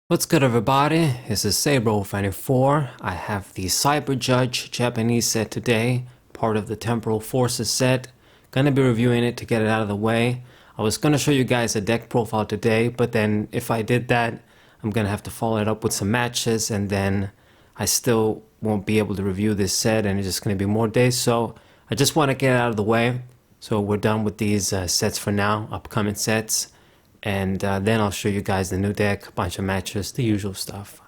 What's good, everybody? This is Sabro94. I have the Cyber Judge Japanese set today, part of the Temporal Forces set. Gonna be reviewing it to get it out of the way. I was gonna show you guys a deck profile today, but then if I did that, I'm gonna have to follow it up with some matches, and then I still won't be able to review this set, and it's just gonna be more days. So I just want to get it out of the way. So we're done with these sets for now, upcoming sets. And then I'll show you guys the new deck, a bunch of matches, the usual stuff.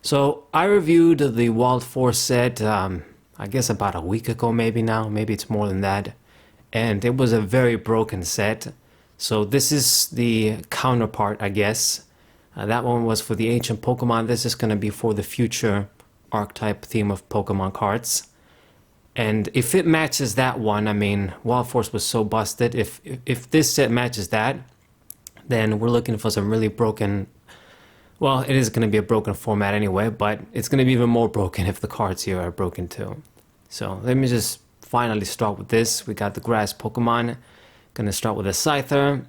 So I reviewed the Wild Force set, I guess about a week ago maybe now, maybe it's more than that. And it was a very broken set. So this is the counterpart, I guess. That one was for the ancient Pokemon. This is going to be for the future archetype theme of Pokemon cards. And if it matches that one, I mean, Wild Force was so busted. If this set matches that, then we're looking for some really broken, well, it is going to be a broken format anyway, but it's going to be even more broken if the cards here are broken too. So let me just finally start with this. We got the grass Pokemon. Going to start with a Scyther.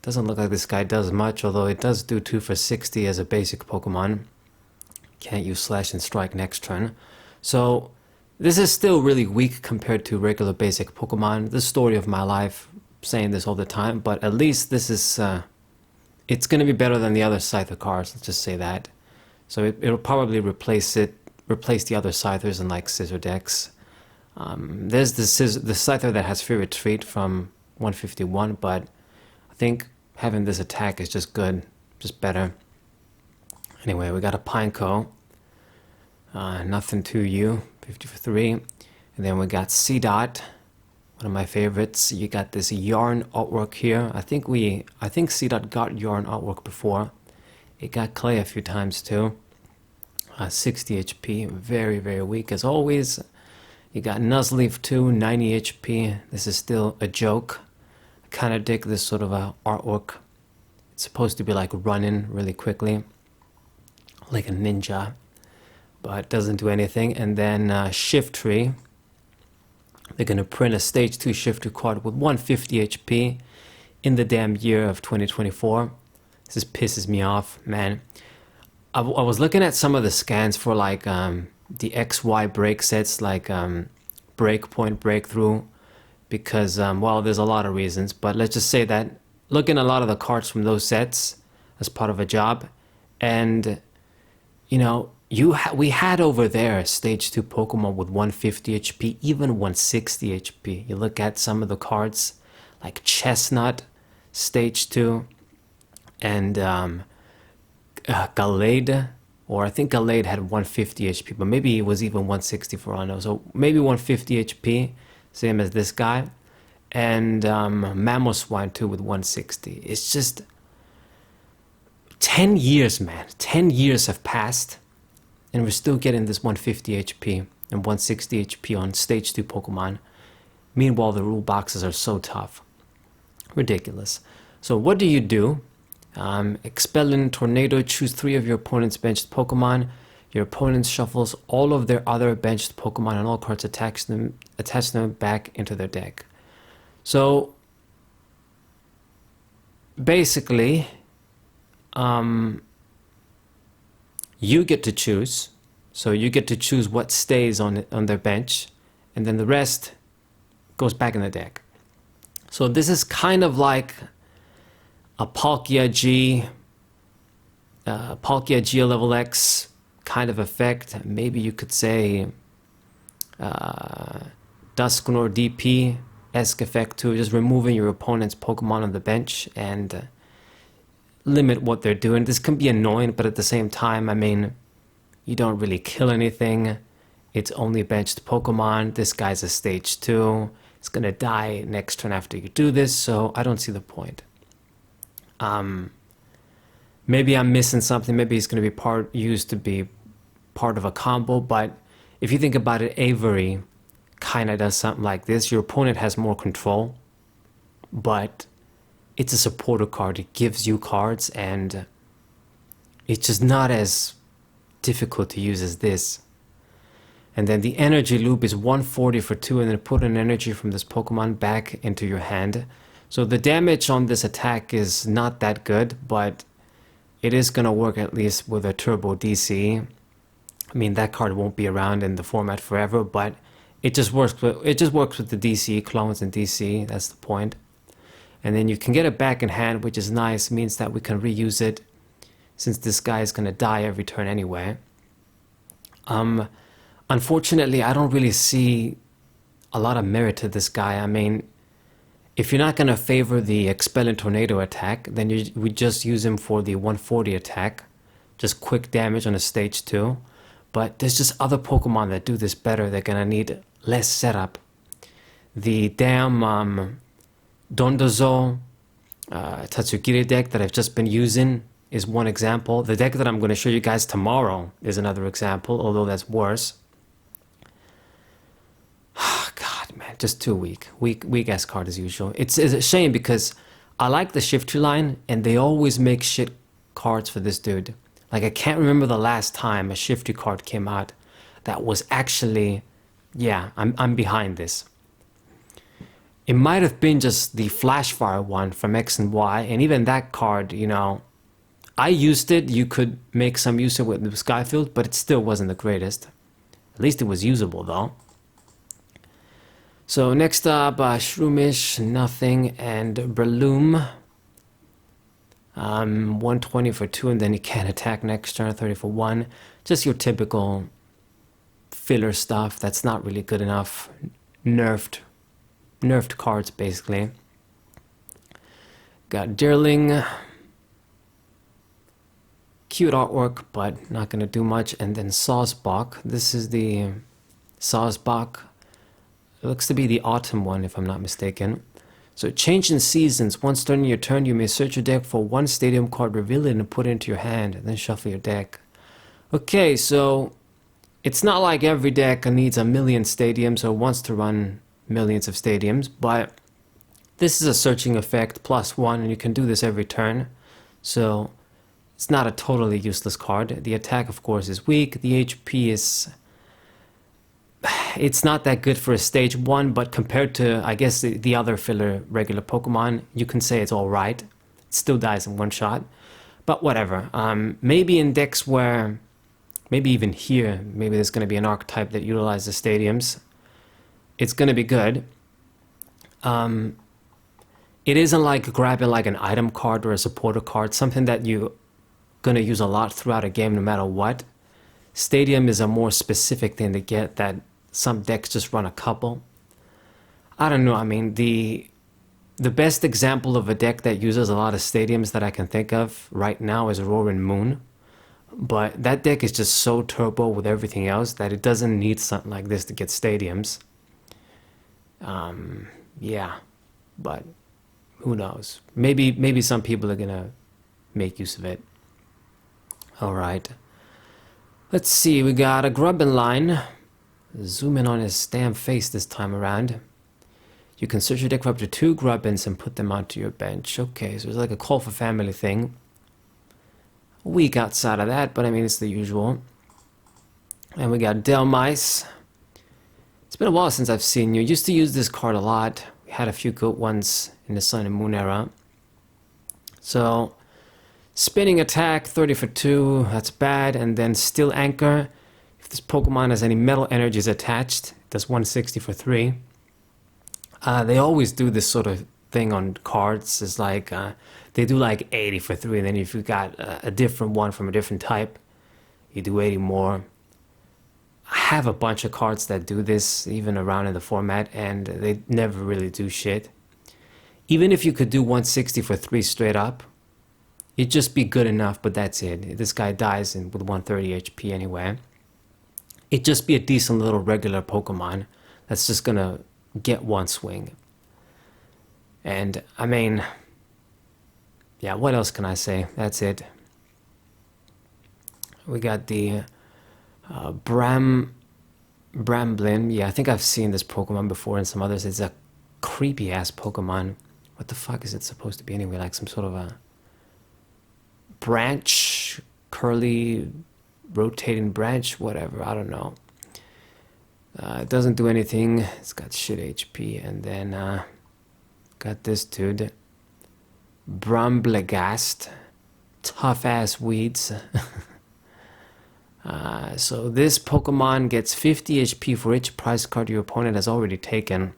Doesn't look like this guy does much, although it does do 2 for 60 as a basic Pokemon. Can't use Slash and Strike next turn. So this is still really weak compared to regular basic Pokemon. The story of my life, saying this all the time, but at least this is it's going to be better than the other Scyther cards, let's just say that. So it'll probably replace the other Scythers in like scissor decks. There's the Scyther that has Fear Retreat from 151, but I think having this attack is just good, just better. Anyway, we got a Pineco, nothing to you, 50 for 3, and then we got C-Dot, one of my favorites. You got this yarn artwork here. I think C-Dot got yarn artwork before. It got clay a few times too. 60 HP, very, very weak as always. You got Nuzleaf too, 90 HP. This is still a joke. I kind of dig this sort of artwork. It's supposed to be like running really quickly, like a ninja, but it doesn't do anything. And then Shiftry. They're going to print a Stage 2 Shifter card with 150 HP in the damn year of 2024. This just pisses me off, man. I was looking at some of the scans for like the XY break sets, like Breakpoint, Breakthrough, because, well, there's a lot of reasons, but let's just say that looking at a lot of the cards from those sets as part of a job, and, you know, we had over there Stage 2 Pokemon with 150 HP, even 160 HP. You look at some of the cards, like Chestnut, Stage 2, and Gallade, or I think Gallade had 150 HP, but maybe it was even 160 for Uno. So maybe 150 HP, same as this guy. And Mamoswine too with 160. It's just 10 years, man. 10 years have passed, and we're still getting this 150 HP and 160 HP on Stage 2 Pokemon. Meanwhile, the rule boxes are so tough. Ridiculous. So what do? Expelling Tornado, choose 3 of your opponent's benched Pokemon. Your opponent shuffles all of their other benched Pokemon and all cards attach them back into their deck. So basically, you get to choose. So you get to choose what stays on their bench, and then the rest goes back in the deck. So this is kind of like a Palkia G level X kind of effect. Maybe you could say Dusknoir DP-esque effect too, just removing your opponent's Pokemon on the bench and limit what they're doing. This can be annoying, but at the same time, I mean, you don't really kill anything. It's only benched Pokemon. This guy's a Stage 2. It's gonna die next turn after you do this, so I don't see the point. Maybe I'm missing something. Maybe it's gonna be used to be part of a combo, but if you think about it, Avery kinda does something like this. Your opponent has more control, but it's a supporter card. It gives you cards, and it's just not as difficult to use as this. And then the energy loop is 140 for 2, and then put an energy from this Pokemon back into your hand. So the damage on this attack is not that good, but it is gonna work at least with a turbo DC. I mean, that card won't be around in the format forever, but it just works with the DC clones and DC. That's the point. And then you can get it back in hand, which is nice. It means that we can reuse it, since this guy is gonna die every turn anyway. Unfortunately, I don't really see a lot of merit to this guy. I mean, if you're not gonna favor the Expelling Tornado attack, then we just use him for the 140 attack, just quick damage on a stage 2. But there's just other Pokemon that do this better. They're gonna need less setup. The damn Dondozo Tatsugiri deck that I've just been using is one example. The deck that I'm going to show you guys tomorrow is another example, although that's worse. God, man, just too weak. Weak ass card as usual. It's a shame because I like the Shifty line, and they always make shit cards for this dude. Like, I can't remember the last time a Shifty card came out that was actually, yeah, I'm behind this. It might have been just the Flashfire one from X and Y, and even that card, you know, I used it. You could make some use of it with Skyfield, but it still wasn't the greatest. At least it was usable, though. So next up, Shroomish, nothing, and Breloom. 120 for 2, and then he can't attack next turn, 30 for 1. Just your typical filler stuff that's not really good enough. Nerfed cards, basically. Got Deerling. Cute artwork, but not going to do much. And then Sawsbach. This is the Sawsbach. It looks to be the autumn one, if I'm not mistaken. So, change in seasons. Once during your turn, you may search your deck for one stadium card, reveal it, and put it into your hand, and then shuffle your deck. Okay, so it's not like every deck needs a million stadiums or wants to run millions of stadiums, but this is a searching effect +1, and you can do this every turn. So it's not a totally useless card. The attack, of course, is weak. The HP is... it's not that good for a stage 1, but compared to, I guess, the other filler regular Pokemon, you can say it's alright. It still dies in one shot. But whatever. Maybe in decks where... maybe even here, maybe there's going to be an archetype that utilizes stadiums. It's going to be good. It isn't like grabbing like an item card or a supporter card, something that you're going to use a lot throughout a game no matter what. Stadium is a more specific thing to get that some decks just run a couple. I don't know, I mean, the best example of a deck that uses a lot of stadiums that I can think of right now is Roaring Moon. But that deck is just so turbo with everything else that it doesn't need something like this to get stadiums. Yeah, but who knows? Maybe some people are gonna make use of it. All right. Let's see. We got a Grubbin line. Zoom in on his damn face this time around. You can search your deck for up to 2 Grubbins and put them onto your bench. Okay, so it's like a Call for Family thing. Weak outside of that, but I mean it's the usual. And we got Delmice. It's been a while since I've seen you. Used to use this card a lot. We had a few good ones in the Sun and Moon era. So, spinning attack, 30 for 2, that's bad. And then Steel Anchor. If this Pokemon has any metal energies attached, it does 160 for 3. They always do this sort of thing on cards. It's like, they do like 80 for 3. And then if you got a different one from a different type, you do 80 more. I have a bunch of cards that do this, even around in the format, and they never really do shit. Even if you could do 160 for 3 straight up, it'd just be good enough, but that's it. This guy dies with 130 HP anyway. It'd just be a decent little regular Pokemon that's just gonna get one swing. And, I mean, yeah, what else can I say? That's it. We got the... Bramblin. Yeah, I think I've seen this Pokemon before and some others. It's a creepy ass Pokemon. What the fuck is it supposed to be anyway? Like some sort of a branch, curly, rotating branch, whatever. I don't know. It doesn't do anything. It's got shit HP. And then got this dude, Bramblegast. tough-ass weeds. So this Pokemon gets 50 HP for each prize card your opponent has already taken.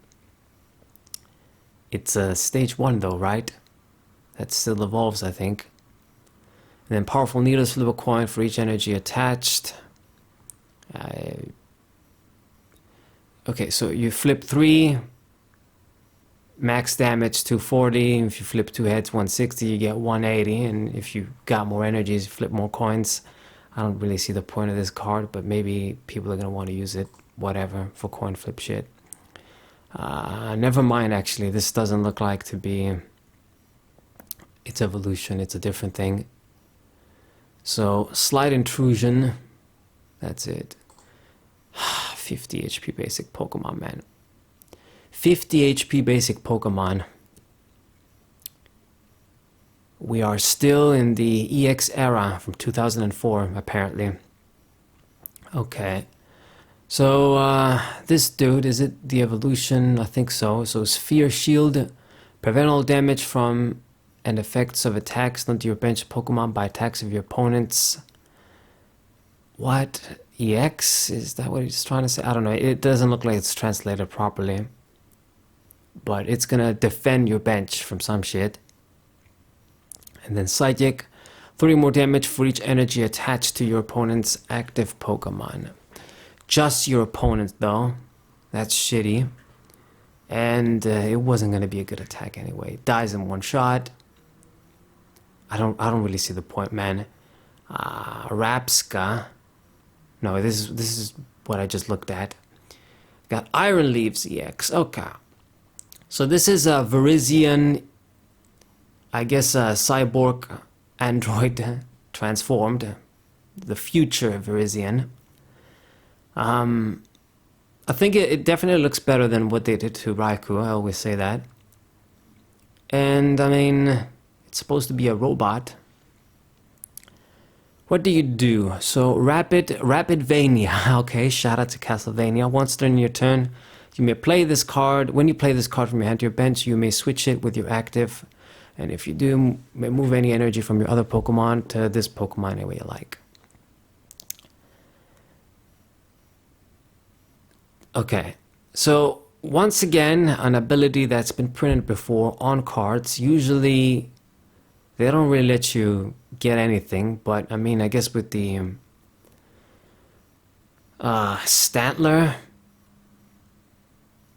It's stage 1 though, right? That still evolves, I think. And then powerful needles, flip a coin for each energy attached. Okay, so you flip 3, max damage 240. If you flip 2 heads 160, you get 180. And if you got more energies, you flip more coins. I don't really see the point of this card, but maybe people are going to want to use it, whatever, for coin flip shit. Never mind, actually. This doesn't look like to be its evolution. It's a different thing. So, slight intrusion. That's it. 50 HP basic Pokemon, man. 50 HP basic Pokemon. We are still in the EX era from 2004, apparently. Okay. So, this dude, is it the evolution? I think so. So, Sphere Shield. Prevent all damage from and effects of attacks done to your bench Pokemon by attacks of your opponents. What? EX? Is that what he's trying to say? I don't know. It doesn't look like it's translated properly. But it's gonna defend your bench from some shit. And then Psychic. 3 more damage for each energy attached to your opponent's active Pokemon. Just your opponent, though. That's shitty. And it wasn't gonna be a good attack anyway. It dies in one shot. I don't really see the point, man. Rapska. No, this is what I just looked at. Got Iron Leaves EX. Okay. So this is a Virizion, I guess a cyborg android transformed. The future Virizion. I think it definitely looks better than what they did to Raikou. I always say that. And I mean, it's supposed to be a robot. What do you do? So Rapidvania. Okay, shout out to Castlevania. Once during your turn, you may play this card. When you play this card from your hand to your bench, you may switch it with your active. And if you do, may move any energy from your other Pokemon to this Pokemon any way you like. Okay, so once again, an ability that's been printed before on cards. Usually, they don't really let you get anything, but I mean, I guess with the Stantler,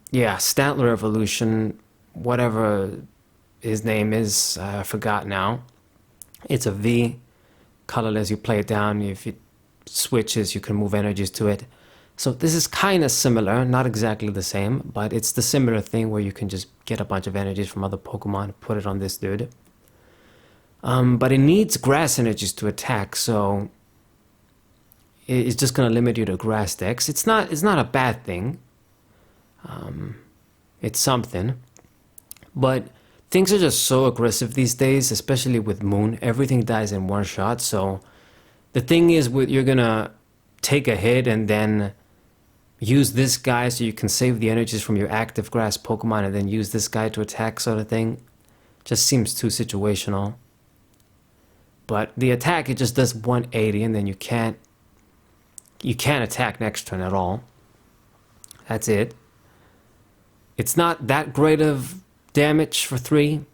yeah, Stantler evolution, whatever his name is, I forgot now. It's a V, colorless. You play it down. If it switches, you can move energies to it. So this is kind of similar, not exactly the same, but it's the similar thing where you can just get a bunch of energies from other Pokemon, put it on this dude. But it needs grass energies to attack, so it's just going to limit you to grass decks. It's not a bad thing. It's something. But things are just so aggressive these days, especially with Moon. Everything dies in one shot, so the thing is, you're going to take a hit and then use this guy so you can save the energies from your active grass Pokemon and then use this guy to attack, sort of thing. Just seems too situational. But the attack, it just does 180 and then you can't attack next turn at all. That's it. It's not that great of damage for 3.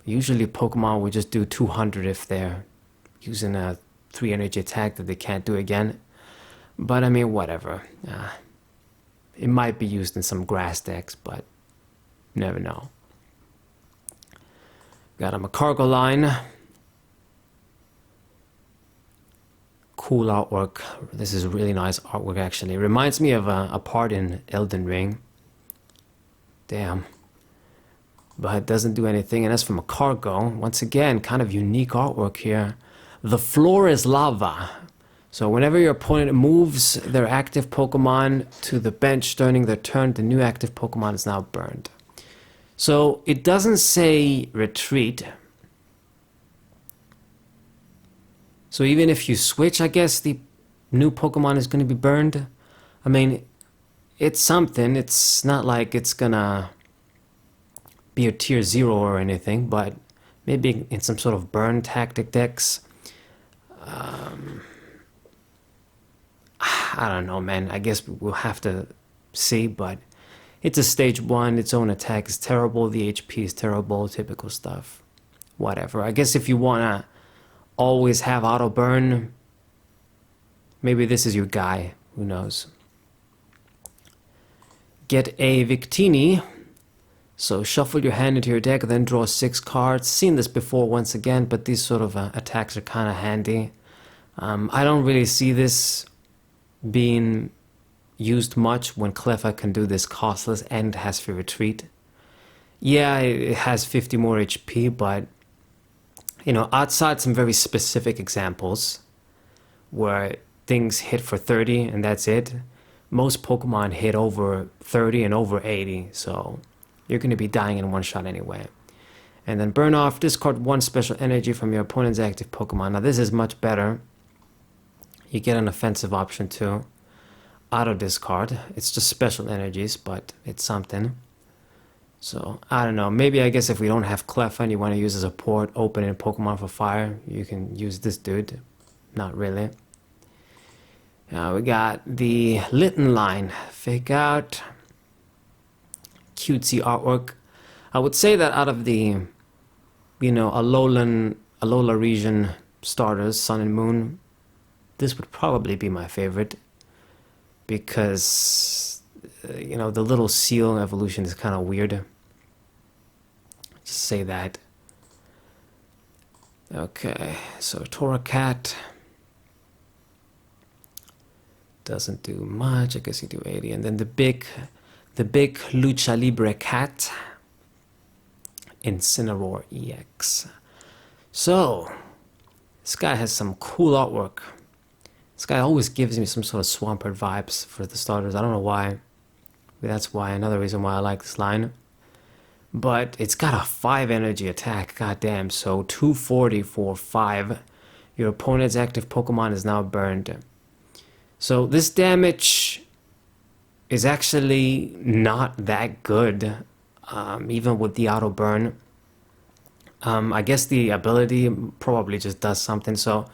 Usually Pokemon will just do 200 if they're using a 3 energy attack that they can't do again. But I mean, whatever. It might be used in some grass decks, but never know. Got him a cargo line. Cool artwork. This is really nice artwork, actually. It reminds me of a part in Elden Ring. Damn. But it doesn't do anything. And that's from a cargo. Once again, kind of unique artwork here. The floor is lava. So whenever your opponent moves their active Pokemon to the bench during their turn, the new active Pokemon is now burned. So it doesn't say retreat. So even if you switch, I guess the new Pokemon is going to be burned. I mean, it's something. It's not like it's going to be a tier 0 or anything, but maybe in some sort of burn tactic decks. I don't know, man. I guess we'll have to see, but it's a stage 1. Its own attack is terrible. The HP is terrible. Typical stuff. Whatever. I guess if you want to always have auto burn, maybe this is your guy. Who knows? Get a Victini. So shuffle your hand into your deck, then draw 6 cards. Seen this before once again, but these sort of attacks are kind of handy. I don't really see this being used much when Cleffa can do this costless and has free retreat. Yeah, it has 50 more HP, but you know, outside some very specific examples where things hit for 30 and that's it, most Pokemon hit over 30 and over 80, so you're going to be dying in one shot anyway. And then burn off, discard 1 special energy from your opponent's active Pokemon. Now this is much better. You get an offensive option too. Auto discard. It's just special energies, but it's something. So, I don't know. Maybe I guess if we don't have Cleffa and you want to use as a port, open in Pokemon for fire, you can use this dude. Not really. We got the Litten line. Fake out. Cutesy artwork. I would say that out of the, you know, Alola region starters, Sun and Moon, this would probably be my favorite. Because, you know, the little seal evolution is kind of weird. Just say that. Okay, so Torracat doesn't do much. I guess you do 80. And then the big Lucha Libre Cat, Incineroar EX. So, this guy has some cool artwork. This guy always gives me some sort of Swampert vibes for the starters. I don't know why. But that's why. Another reason why I like this line. But it's got a 5 energy attack. Goddamn. So 240 for 5. Your opponent's active Pokemon is now burned. So this damage is actually not that good. Even with the auto burn. I guess the ability probably just does something. So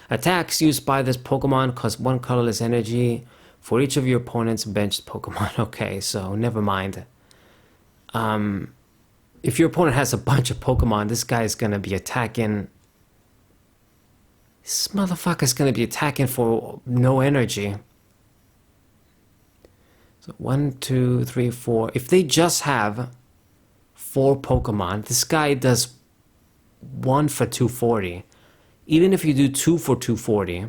attacks used by this Pokemon cost 1 colorless energy for each of your opponent's benched Pokemon. Okay, so never mind. If your opponent has a bunch of Pokemon, this guy is going to be attacking. This motherfucker's going to be attacking for no energy. So 1, 2, 3, 4. If they just have 4 Pokemon, this guy does 1 for 240. Even if you do 2 for 240,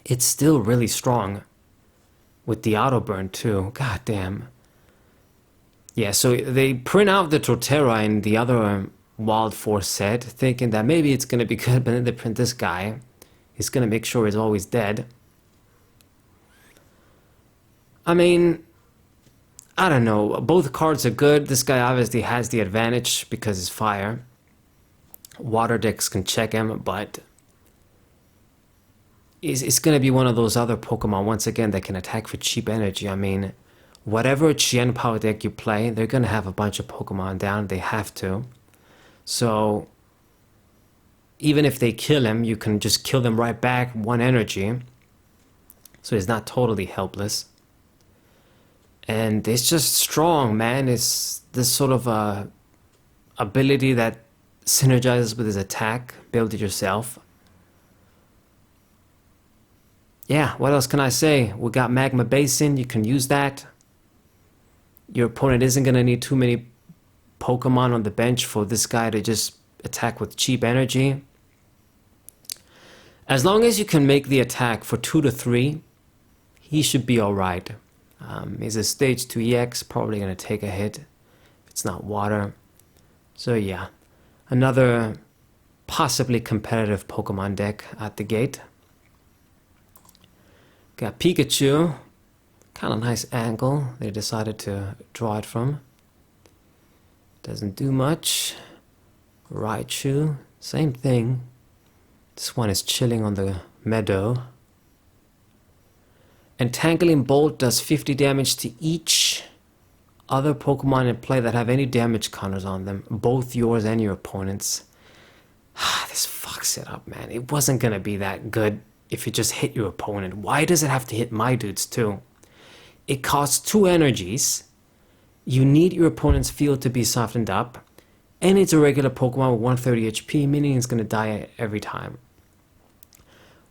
it's still really strong. With the auto burn too. God damn. Yeah, so they print out the Torterra in the other Wild Force set, thinking that maybe it's going to be good, but then they print this guy. He's going to make sure he's always dead. I mean, I don't know. Both cards are good. This guy obviously has the advantage because it's fire. Water decks can check him, but it's going to be one of those other Pokemon, once again, that can attack for cheap energy. I mean, whatever Chien Power deck you play, they're going to have a bunch of Pokemon down. They have to. So, even if they kill him, you can just kill them right back, 1 energy. So he's not totally helpless. And it's just strong, man. It's this sort of ability that synergizes with his attack. Build it yourself. Yeah, what else can I say? We got Magma Basin. You can use that. Your opponent isn't going to need too many Pokemon on the bench for this guy to just attack with cheap energy. As long as you can make the attack for 2 to 3, he should be alright. He's a stage 2 EX, probably going to take a hit if it's not water. So yeah, another possibly competitive Pokemon deck at the gate. Got Pikachu, kind of nice angle they decided to draw it from. Doesn't do much. Raichu, same thing. This one is chilling on the meadow. Entangling Bolt does 50 damage to each other Pokemon in play that have any damage counters on them, both yours and your opponent's. This fucks it up, man. It wasn't gonna be that good if it just hit your opponent. Why does it have to hit my dudes too? It costs 2 energies. You need your opponent's field to be softened up. And it's a regular Pokemon with 130 HP, meaning it's gonna die every time.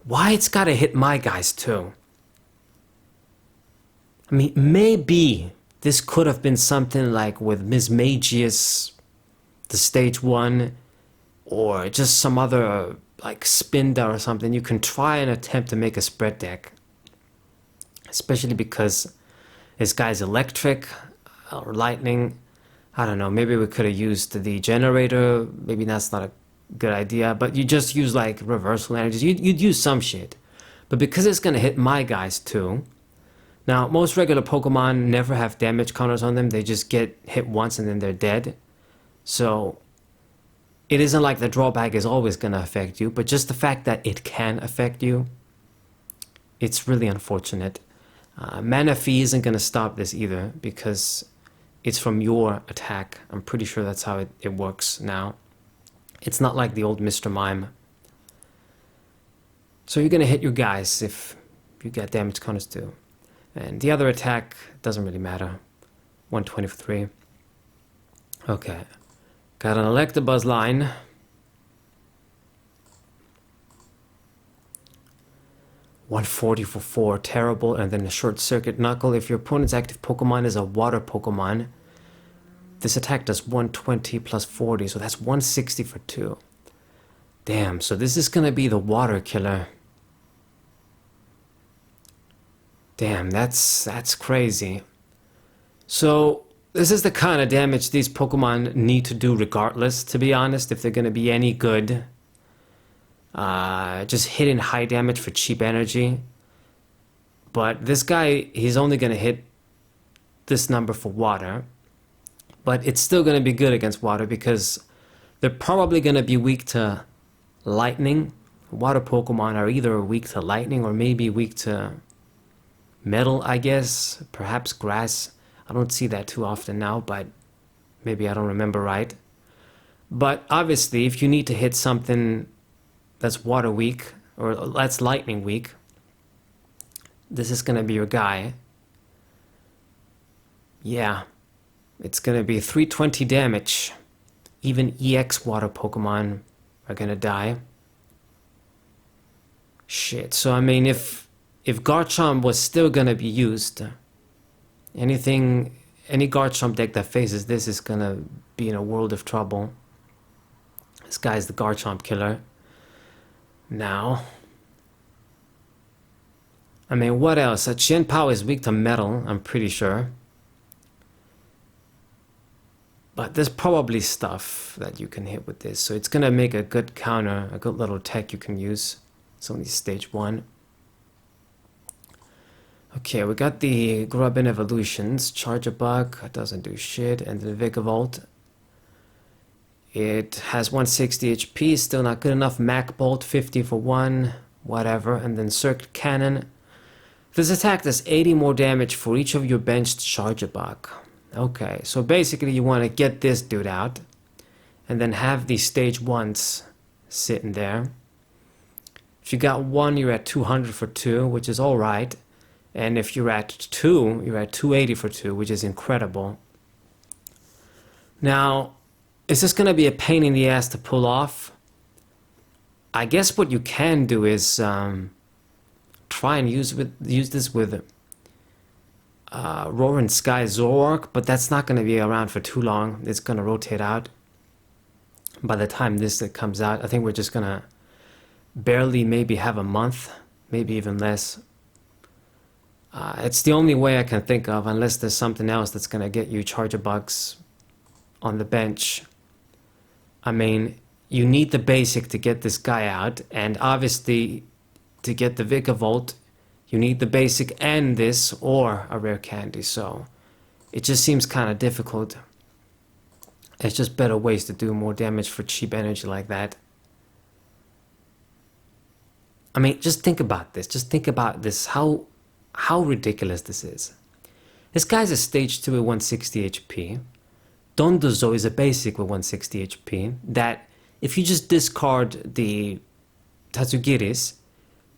Why it's gotta hit my guys too? I mean, maybe this could have been something like with Mismagius, the stage 1, or just some other like Spinda or something. You can try and attempt to make a spread deck. Especially because this guy's electric or lightning. I don't know, maybe we could have used the generator. Maybe that's not a good idea, but you just use like reversal energies. You'd use some shit. But because it's gonna hit my guys too. Now, most regular Pokemon never have damage counters on them. They just get hit once and then they're dead. So it isn't like the drawback is always gonna affect you, but just the fact that it can affect you, it's really unfortunate. Manaphy isn't gonna stop this either because it's from your attack. I'm pretty sure that's how it works now. It's not like the old Mr. Mime. So you're gonna hit your guys if you get damage counters too. And the other attack doesn't really matter. 120 for 3. Okay. Got an Electabuzz line. $140 for 4, terrible, and then a Short Circuit Knuckle. If your opponent's active Pokemon is a water Pokemon, this attack does 120 plus 40, so that's 160 for 2. Damn, so this is gonna be the water killer. Damn, that's crazy. So this is the kind of damage these Pokemon need to do regardless, to be honest, if they're gonna be any good. Just hitting high damage for cheap energy. But this guy, he's only gonna hit this number for water. But it's still gonna be good against water because they're probably gonna be weak to lightning. Water Pokemon are either weak to lightning or maybe weak to metal, I guess. Perhaps grass. I don't see that too often now, but maybe I don't remember right. But obviously, if you need to hit something that's water weak or that's lightning weak, this is gonna be your guy. Yeah, it's gonna be 320 damage. Even EX water Pokemon are gonna die. Shit, so I mean, if Garchomp was still gonna be used, any Garchomp deck that faces this is gonna be in a world of trouble. This guy's the Garchomp killer. Now, I mean, what else? Chien-Pao is weak to metal, I'm pretty sure. But there's probably stuff that you can hit with this. So it's gonna make a good counter, a good little tech you can use. It's only stage 1. Okay, we got the Grubbin Evolutions. Charge a Bug, doesn't do shit. And the Vigavolt. It has 160 HP, still not good enough. Mac Bolt, 50 for 1, whatever. And then Circuit Cannon. This attack does 80 more damage for each of your benched Charjabug. Okay, so basically you want to get this dude out. And then have these stage 1s sitting there. If you got 1, you're at 200 for 2, which is alright. And if you're at 2, you're at 280 for 2, which is incredible. Now, is this going to be a pain in the ass to pull off? I guess what you can do is try and use this with Roaring Sky Zoroark, but that's not going to be around for too long. It's going to rotate out. By the time this comes out, I think we're just going to barely maybe have a month, maybe even less. It's the only way I can think of, unless there's something else that's going to get you Charjabugs on the bench. I mean, you need the basic to get this guy out, and obviously to get the Vigavolt, you need the basic and this, or a rare candy, so it just seems kind of difficult. It's just better ways to do more damage for cheap energy like that. I mean, just think about this. Just think about this, how ridiculous this is. This guy's a stage 2 with 160 HP. Dondozo is a basic with 160 HP that if you just discard the Tatsugiris,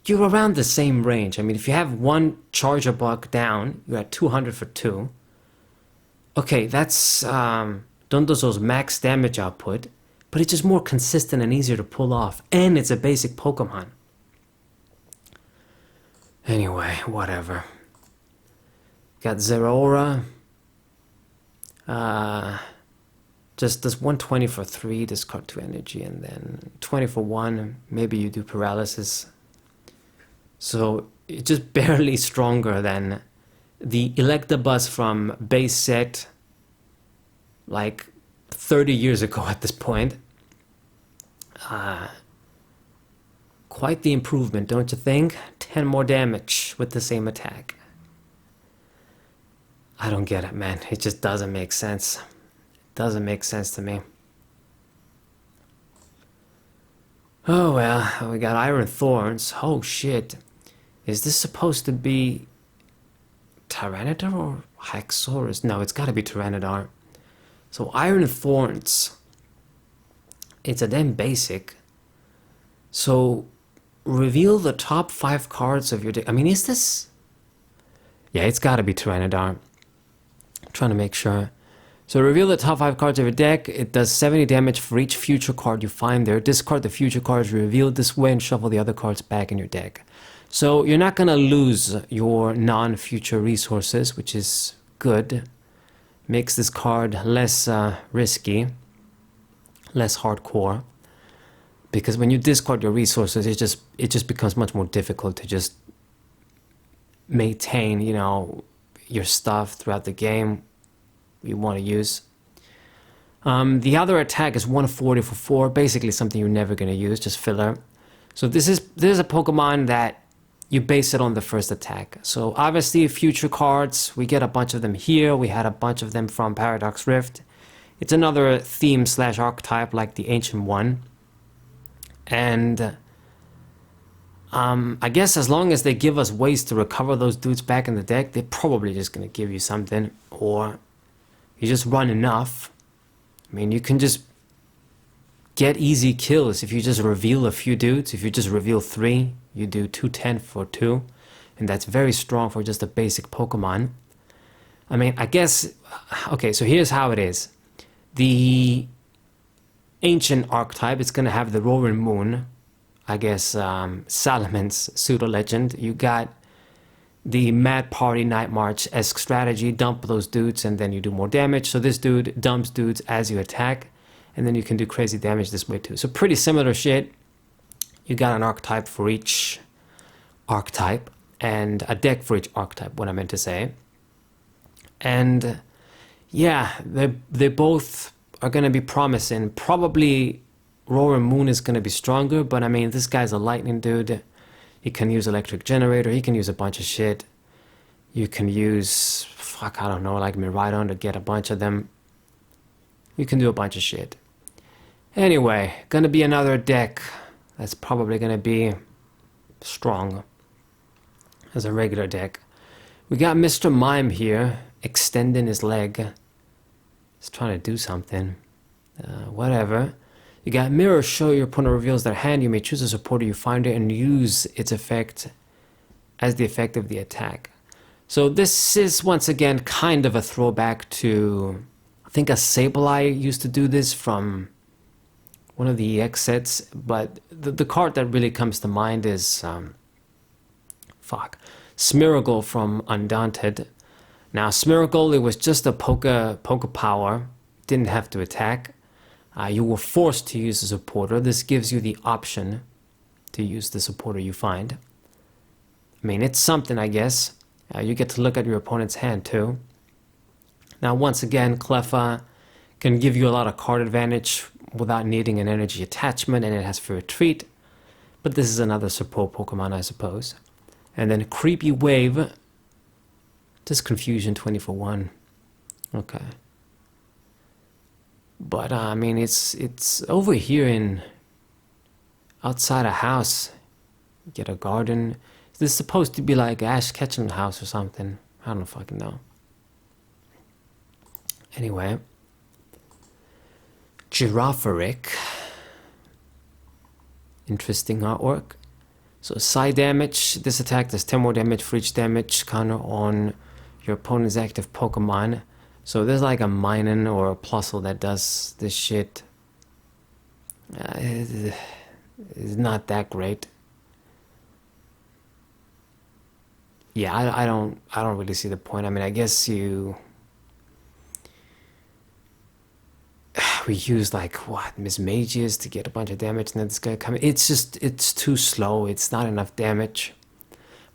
you're around the same range. I mean, if you have one charger block down, you're at 200 for 2. Okay, that's Dondozo's max damage output, but it's just more consistent and easier to pull off, and it's a basic Pokemon. Anyway, whatever. Got Zeraora. Just does 120 for 3, discard 2 energy, and then 20 for 1. Maybe you do paralysis. So it's just barely stronger than the Electabuzz from base set like 30 years ago at this point. Quite the improvement, don't you think? 10 more damage with the same attack. I don't get it, man. It just doesn't make sense. It doesn't make sense to me. Oh well, we got Iron Thorns. Oh shit. Is this supposed to be Tyranitar or Haxorus? No, it's gotta be Tyranitar. So Iron Thorns. It's a damn basic. So reveal the top 5 cards of your deck. I mean, is this? Yeah, it's gotta be Tyranitar. I'm trying to make sure. So reveal the top 5 cards of your deck. It does 70 damage for each future card you find there. Discard the future cards revealed this way and shuffle the other cards back in your deck. So you're not gonna lose your non-future resources, which is good. Makes this card less risky, less hardcore. Because when you discard your resources, it just becomes much more difficult to just maintain, you know, your stuff throughout the game you want to use. The other attack is 140 for 4, basically something you're never going to use, just filler. So this is a Pokemon that you base it on the first attack. So obviously future cards, we get a bunch of them here. We had a bunch of them from Paradox Rift. It's another theme / archetype like the Ancient One. And I guess as long as they give us ways to recover those dudes back in the deck, they're probably just going to give you something. Or you just run enough. I mean, you can just get easy kills if you just reveal a few dudes. If you just reveal 3, you do 210 for 2. And that's very strong for just a basic Pokemon. I mean, I guess... Okay, so here's how it is. The Ancient archetype, it's going to have the Roaring Moon. I guess Salaman's pseudo-legend. You got the Mad Party Night March-esque strategy. Dump those dudes and then you do more damage. So this dude dumps dudes as you attack. And then you can do crazy damage this way too. So pretty similar shit. You got an archetype for each archetype. And a deck for each archetype, what I meant to say. And yeah, they both are going to be promising. Probably Roaring Moon is going to be stronger, but I mean, this guy's a lightning dude. He can use electric generator. He can use a bunch of shit. You can use, fuck, I don't know, like Miraidon to get a bunch of them. You can do a bunch of shit. Anyway, gonna be another deck that's probably gonna be strong as a regular deck. We got Mr. Mime here, extending his leg. He's trying to do something. Whatever. You got Mirror Show. Your opponent reveals their hand. You may choose a supporter you find it and use its effect as the effect of the attack. So this is once again kind of a throwback to, I think a Sableye used to do this from one of the EX sets, but the card that really comes to mind is Smeargle from Undaunted. Now Smeargle, it was just a poke power, didn't have to attack. You were forced to use a supporter. This gives you the option to use the supporter you find. I mean, it's something, I guess. You get to look at your opponent's hand too. Now once again, Cleffa can give you a lot of card advantage without needing an energy attachment, and it has for retreat. But this is another support Pokemon, I suppose. And then Creepy Wave. Just Confusion 20 for 1. Okay. But I mean, it's over here in outside a house. You get a garden. Is this supposed to be like Ash Ketchum's house or something? I don't fucking know. Anyway, Giraffaric. Interesting artwork. So side damage, this attack does 10 more damage for each damage counter on your opponent's active Pokemon. So there's like a Minun or a Plusle that does this shit. It's not that great. Yeah, I don't really see the point. I mean, I guess we use like what, Mismagius to get a bunch of damage, and then this guy coming. It's too slow. It's not enough damage.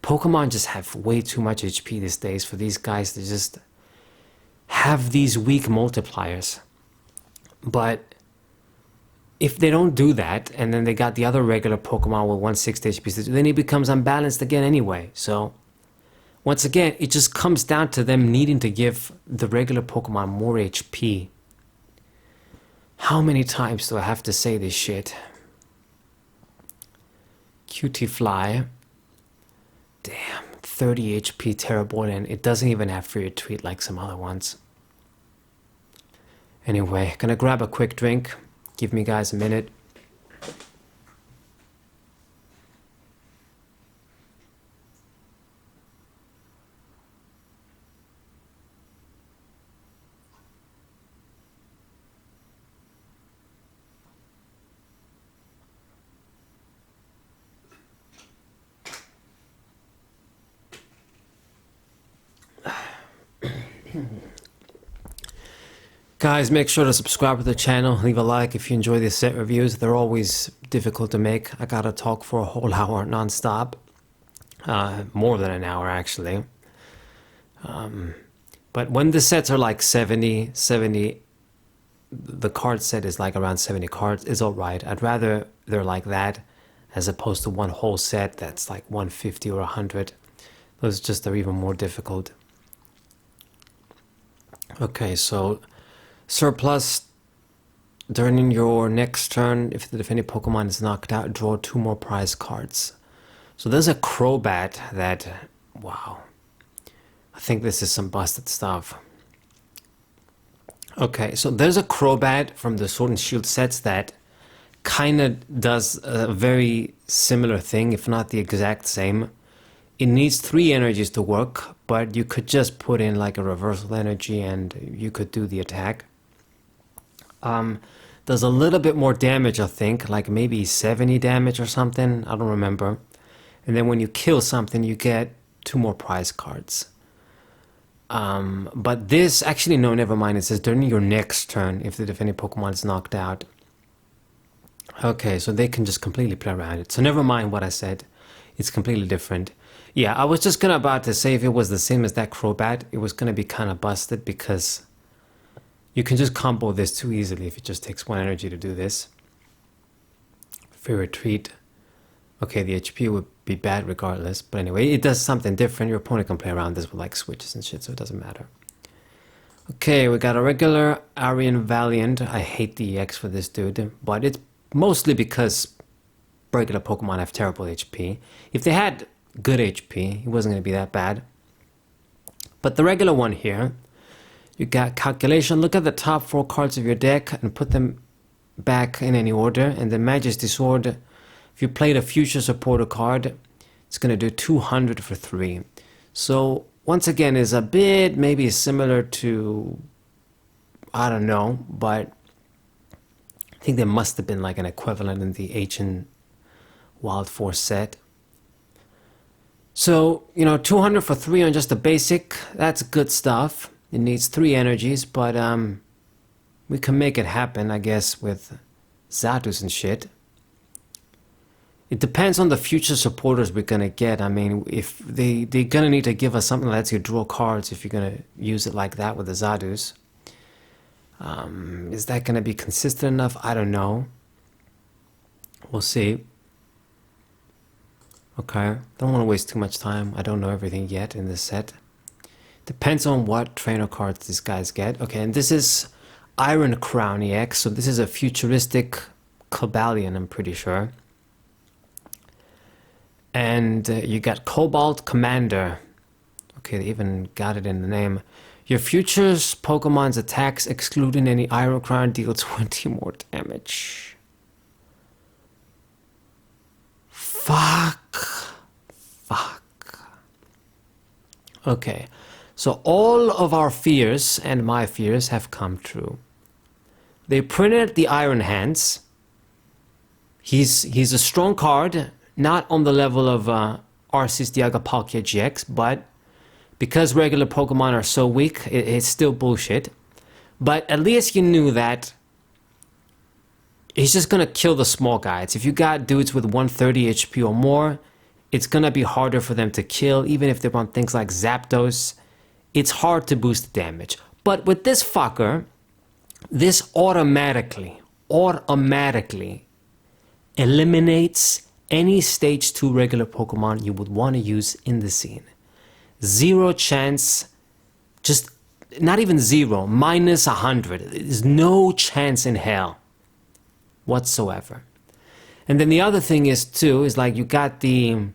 Pokemon just have way too much HP these days for these guys to just have these weak multipliers. But if they don't do that, and then they got the other regular Pokemon with 160 HP, then it becomes unbalanced again anyway. So once again, it just comes down to them needing to give the regular Pokemon more HP. How many times do I have to say this shit? Cutiefly. Damn, 30 HP Terraborn, and it doesn't even have free retreat like some other ones. Anyway, gonna grab a quick drink. Give me guys a minute. Guys, make sure to subscribe to the channel, leave a like if you enjoy these set reviews. They're always difficult to make. I gotta talk for a whole hour non-stop. More than an hour, actually. But when the sets are like 70, the card set is like around 70 cards, it's alright. I'd rather they're like that as opposed to one whole set that's like 150 or 100. Those just are even more difficult. Okay, so surplus. During your next turn, if the defending Pokemon is knocked out, draw 2 more prize cards. So there's a Crobat that, wow. I think this is some busted stuff. Okay, so there's a Crobat from the Sword and Shield sets that kind of does a very similar thing, if not the exact same. It needs 3 energies to work, but you could just put in like a reversal energy and you could do the attack. Does a little bit more damage, I think, like maybe 70 damage or something, I don't remember. And then when you kill something, you get 2 more prize cards. But this, actually, no, never mind. It says during your next turn, if the defending Pokemon is knocked out. Okay, so they can just completely play around it. So never mind what I said. It's completely different. Yeah, I was just about to say if it was the same as that Crobat, it was gonna be kind of busted because you can just combo this too easily if it just takes 1 energy to do this. Free retreat. Okay, the HP would be bad regardless, but anyway, it does something different. Your opponent can play around this with like switches and shit, so it doesn't matter. Okay, we got a regular Aryan Valiant. I hate the EX for this dude, but it's mostly because regular Pokemon have terrible HP. If they had good HP, it wasn't going to be that bad. But the regular one here, you got Calculation. Look at the top 4 cards of your deck and put them back in any order. And then Majesty Sword, if you played a Future Supporter card, it's going to do 200 for 3. So once again, is a bit maybe similar to, I don't know, but I think there must have been like an equivalent in the Ancient Wild Force set. So, 200 for 3 on just the basic, that's good stuff. It needs 3 energies, but we can make it happen, I guess, with Zapdos and shit. It depends on the future supporters we're gonna get. I mean, if they're gonna need to give us something that lets you draw cards if you're gonna use it like that with the Zapdos. Is that gonna be consistent enough? I don't know. We'll see. Okay, don't want to waste too much time. I don't know everything yet in this set. Depends on what trainer cards these guys get. Okay, and this is Iron Crown EX, so this is a futuristic Cobalion, I'm pretty sure. And you got Cobalt Commander. Okay, they even got it in the name. Your future's Pokemon's attacks, excluding any Iron Crown, deal 20 more damage. Okay, so all of our fears and my fears have come true. They printed the Iron Hands. He's a strong card, not on the level of Arceus Dialga-Palkia GX, but because regular Pokemon are so weak, it's still bullshit. But at least you knew that he's just gonna kill the small guys. If you got dudes with 130 HP or more, it's gonna be harder for them to kill, even if they're on things like Zapdos. It's hard to boost the damage. But with this fucker, this automatically eliminates any stage 2 regular Pokemon you would want to use in the scene. Zero chance, just not even zero, minus 100. There's no chance in hell whatsoever. And then the other thing is too, is like you got the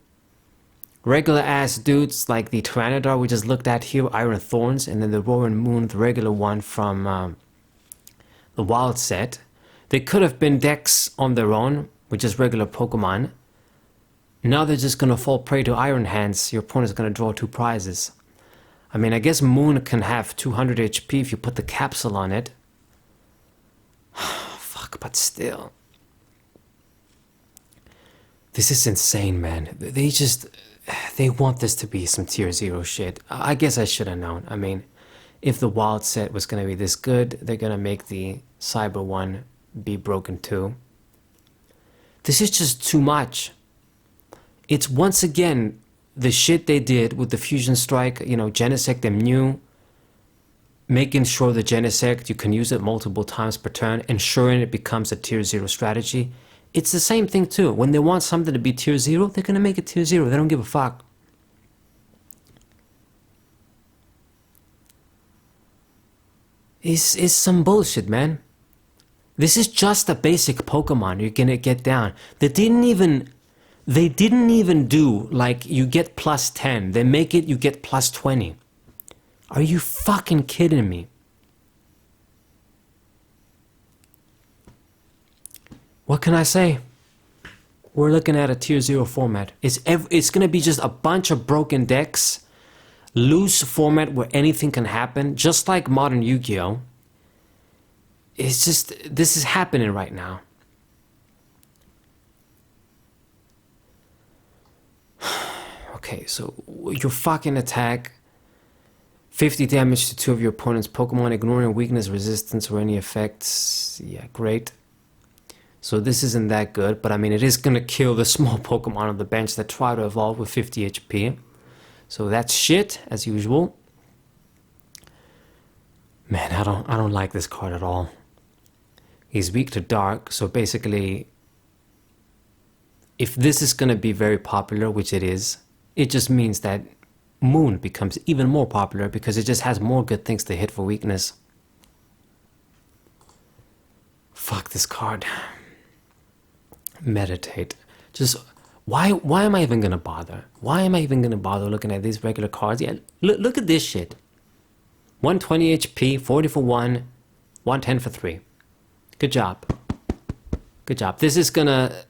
regular ass dudes like the Tyranitar we just looked at here, Iron Thorns, and then the Roaring Moon, the regular one from the wild set. They could have been decks on their own with just regular Pokemon. Now they're just gonna fall prey to Iron Hands. Your opponent's gonna draw 2 prizes. I mean, I guess Moon can have 200 HP if you put the capsule on it. Fuck, but still. This is insane, man. They want this to be some tier 0 shit. I guess I should have known. I mean, if the wild set was gonna be this good, they're gonna make the Cyber one be broken too. This is just too much. It's once again the shit they did with the Fusion Strike, you know, Genesect and Mew, making sure the Genesect, you can use it multiple times per turn, ensuring it becomes a tier 0 strategy. It's the same thing too. When they want something to be tier 0, they're gonna make it tier 0. They don't give a fuck. It's some bullshit, man. This is just a basic Pokemon you're gonna get down. They didn't even do like you get plus 10. They make it you get plus 20. Are you fucking kidding me? What can I say? We're looking at a tier 0 format. It's gonna be just a bunch of broken decks, loose format where anything can happen, just like modern Yu-Gi-Oh! It's just, this is happening right now. Okay, so your fucking attack, 50 damage to 2 of your opponent's Pokemon, ignoring weakness, resistance, or any effects. Yeah, great. So this isn't that good, but I mean, it is gonna kill the small Pokemon on the bench that try to evolve with 50 HP. So that's shit, as usual. Man, I don't like this card at all. He's weak to dark, so basically, if this is gonna be very popular, which it is, it just means that Moon becomes even more popular because it just has more good things to hit for weakness. Fuck this card. Meditate. Just why am I even gonna bother? Why am I even gonna bother looking at these regular cards? Yeah, look at this shit. 120 HP, 40 for 1, 110 for 3. Good job. Good job. This is gonna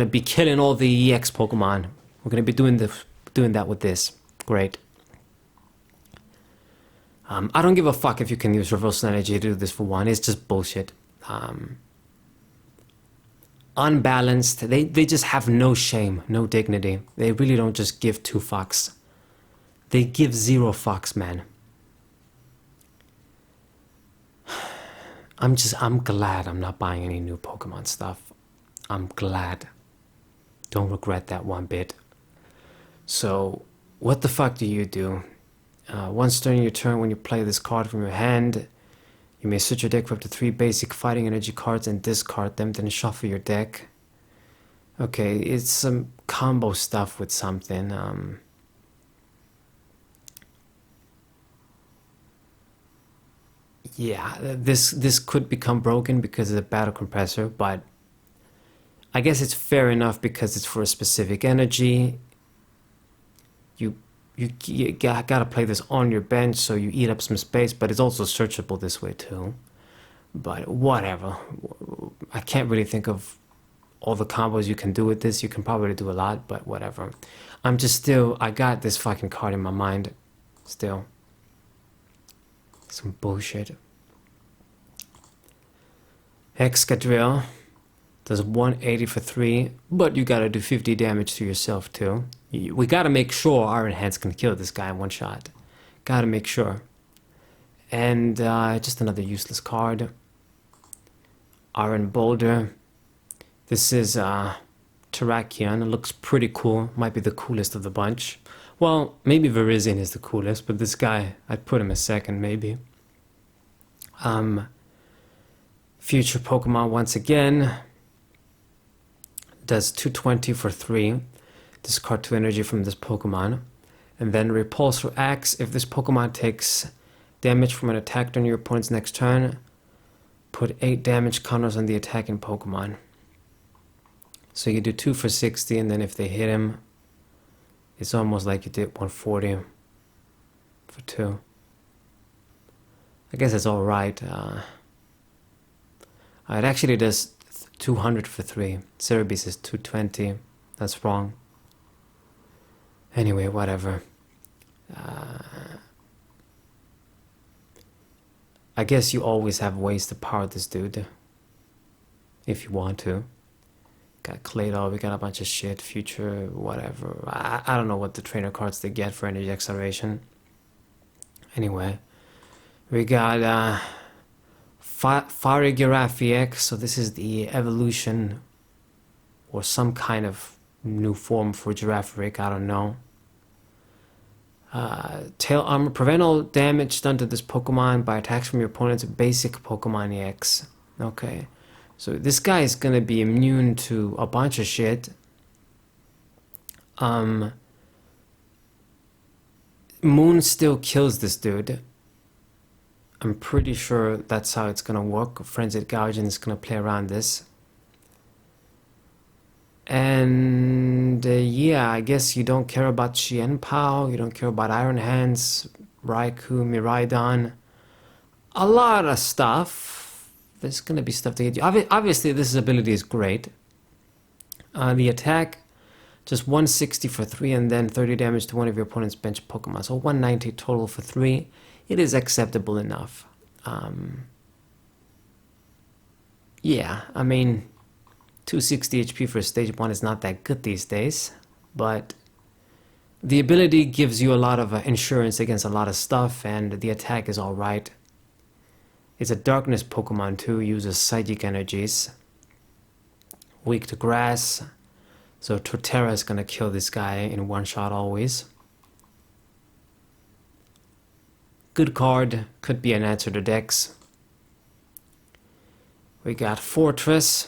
be killing all the EX Pokemon. We're gonna be doing that with this. Great. I don't give a fuck if you can use reversal energy to do this for 1. It's just bullshit. Unbalanced. They just have no shame, no dignity. They really don't just give 2 fucks. They give 0 fucks, man. I'm glad I'm not buying any new Pokemon stuff. I'm glad. Don't regret that one bit. So, what the fuck do you do? Once during your turn, when you play this card from your hand, you may switch your deck for up to 3 basic fighting energy cards and discard them, then shuffle your deck. Okay, it's some combo stuff with something. Yeah, this could become broken because of the battle compressor, but I guess it's fair enough because it's for a specific energy. You gotta play this on your bench, so you eat up some space, but it's also searchable this way too. But whatever. I can't really think of all the combos you can do with this. You can probably do a lot, but whatever. I got this fucking card in my mind still. Some bullshit. Excadrill does 180 for 3, but you gotta do 50 damage to yourself too. We gotta make sure Iron Hands can kill this guy in one shot. Gotta make sure. And just another useless card. Iron Boulder. This is Terrakion. It looks pretty cool. Might be the coolest of the bunch. Well, maybe Virizion is the coolest, but this guy, I'd put him a second, maybe. Future Pokemon once again. Does 220 for 3. Discard 2 energy from this Pokemon. And then Repulsor Axe. If this Pokemon takes damage from an attack during your opponent's next turn, put 8 damage counters on the attacking Pokemon. So you do 2 for 60, and then if they hit him, it's almost like you did 140 for 2. I guess it's alright. It actually does 200 for 3. Cerebeast is 220. That's wrong. Anyway, whatever. I guess you always have ways to power this dude. If you want to. Got Claydol, we got a bunch of shit, future, whatever. I don't know what the trainer cards they get for energy acceleration. Anyway. We got Fiery Giraffe EX, so this is the evolution or some kind of new form for Girafarig, I don't know. Tail Armor, prevent all damage done to this Pokemon by attacks from your opponent's basic Pokemon EX. Okay, so this guy is gonna be immune to a bunch of shit. Moon still kills this dude. I'm pretty sure that's how it's gonna work. Frenzied Gaijin is gonna play around this. And yeah, I guess you don't care about Xianpao, you don't care about Iron Hands, Raikou, Miraidon. A lot of stuff. There's gonna be stuff to get you. Obviously, this ability is great. The attack, just 160 for 3, and then 30 damage to one of your opponent's bench Pokemon. So 190 total for 3. It is acceptable enough. Yeah, I mean, 260 HP for stage 1 is not that good these days, but the ability gives you a lot of insurance against a lot of stuff, and the attack is alright. It's a darkness Pokemon too, uses psychic energies. Weak to grass, so Torterra is gonna kill this guy in one shot always. Good card, could be an answer to Dex. We got Fortress,